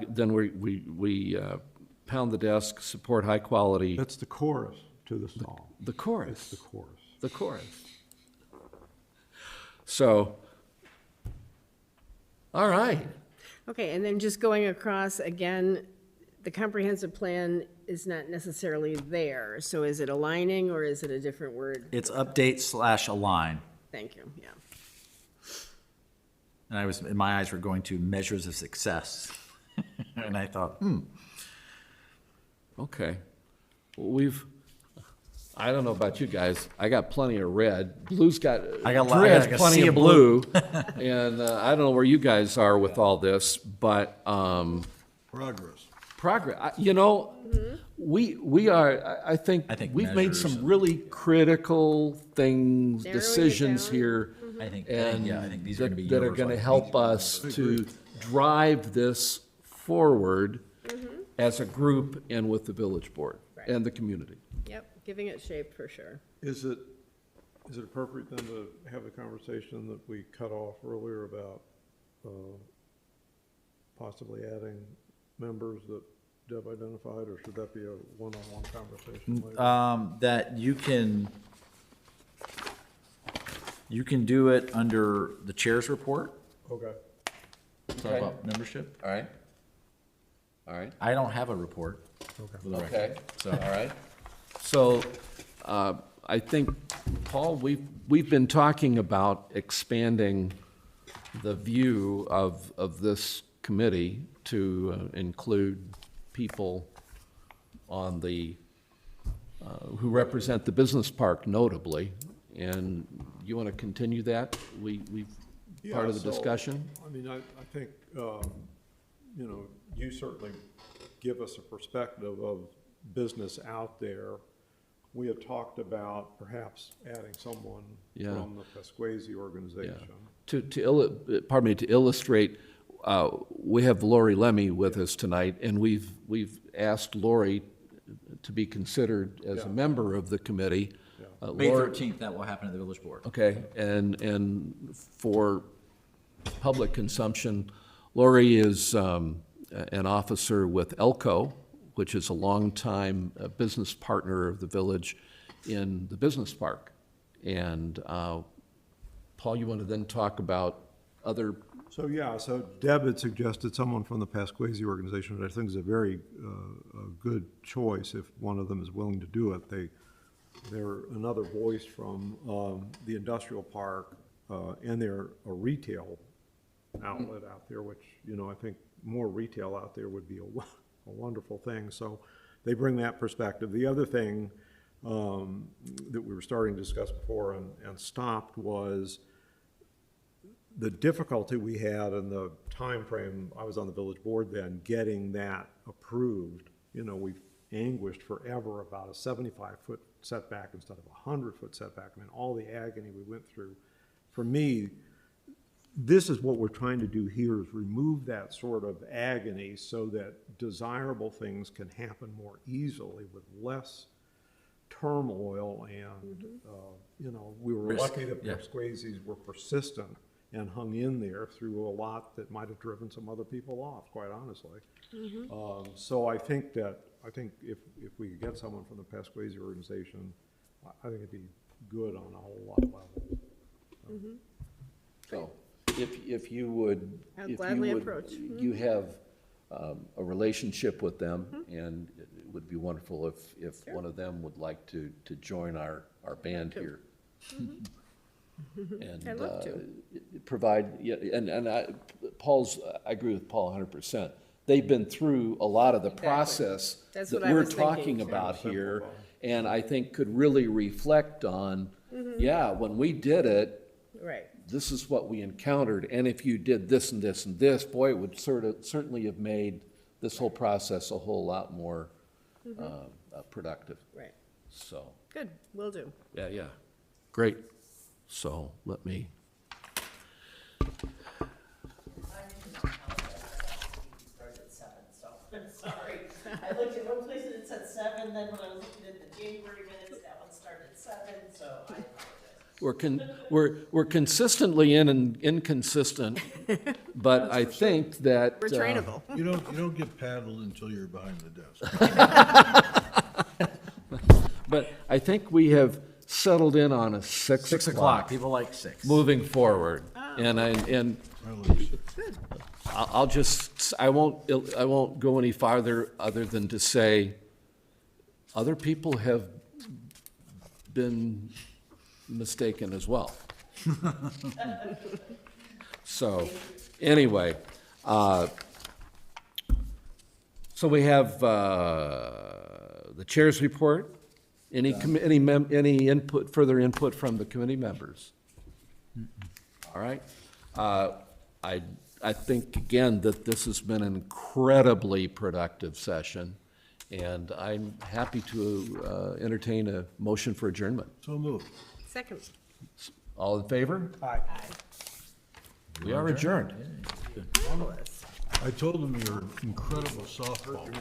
then we pound the desk, support high quality, that's the chorus to the song. the It's chorus, the chorus. the chorus. So, all right. Okay, and then just going across, again, the comprehensive plan is not necessarily there. So is it aligning or is it a different word? It's update/align. Thank you, yeah. And my eyes were going to measures of success. And I thought, Okay. Well, I don't know about you guys, I got plenty of red. Blue's got, I got Drew has like a plenty sea of of blue. And I don't know where you guys are with all this, but Progress. progress, we are, I think I think we've made measures some and- really critical things, Narrowing it decisions down. here. I think, And yeah, I think these are going to be that are universal. going to help us to drive this forward as a group and with the village board Right. and the community. Yep, giving it shape for sure. Is it appropriate then to have the conversation that we cut off earlier about possibly adding members that Deb identified, or should that be a one-on-one conversation later? That you can do it under the chair's report, Okay. talk about membership. All right. All right. I don't have a report. Okay. for the record. Okay, So, all right. So, I think, Paul, we've been talking about expanding the view of this committee to include people on the, who represent the business park notably. And you want to continue that? We've, part of the Yeah, so, discussion? I mean, I think, you know, you certainly give us a perspective of business out there. We had talked about perhaps adding someone Yeah. from the Pasquesi organization. To illustrate, we have Lori Lemmy with us tonight, and we've asked Lori to be considered as a Yeah. member of the committee. May Lori- 13th, that will happen at the village board. Okay, and for public consumption, Lori is an officer with Elko, which is a longtime business partner of the village in the business park. And Paul, you want to then talk about other, So, yeah, so Deb had suggested someone from the Pasquesi organization, which I think is a very a good choice if one of them is willing to do it. They're another voice from the industrial park, and they're a retail outlet out there, which, you know, I think more retail out there would be a wonderful thing. So they bring that perspective. The other thing that we were starting to discuss before and stopped was the difficulty we had in the time frame. I was on the village board then, getting that approved. You know, we've anguished forever about a 75-foot setback instead of a 100-foot setback. I mean, all the agony we went through. For me, this is what we're trying to do here, is remove that sort of agony so that desirable things can happen more easily with less turmoil. And, you know, we were Risk, lucky that yeah. Pasquesis were persistent and hung in there through a lot that might have driven some other people off, quite honestly. So I think if we could get someone from the Pasquesi organization, I think it'd be good on a whole lot of levels. so, if you would. I'll if you gladly would- approach. You have a relationship with them, and it would be wonderful if one of them would like to join our band here. And I'd love to. provide, yeah, and I agree with Paul 100%. They've been through a lot of the process That's that what I we're was thinking, talking too. about here, and I think could really reflect on, yeah, when we did it, Right. this is what we encountered, and if you did this and this and this, boy, it would certainly have made this whole process a whole lot more productive. Right. So, Good, will do. yeah, great. So, let me, Started at 7, so I'm sorry. I looked at one place and it said 7, then when I was looking at the January minutes, that one started at 7, so I apologize. we're consistently inconsistent, but I think that. We're trainable. You don't get paddled until you're behind the desk. But I think we have settled in on a 6 6 o'clock, people like 6. moving forward. Oh. And I won't go any farther other than to say, other people have been mistaken as well. So, anyway, so we have the chair's report. Any input, further input from the committee members? All right. I think, again, that this has been an incredibly productive session, and I'm happy to entertain a motion for adjournment. So moved. Second. All in favor? Aye. We are adjourned. Marvelous. I told them you're an incredible softball.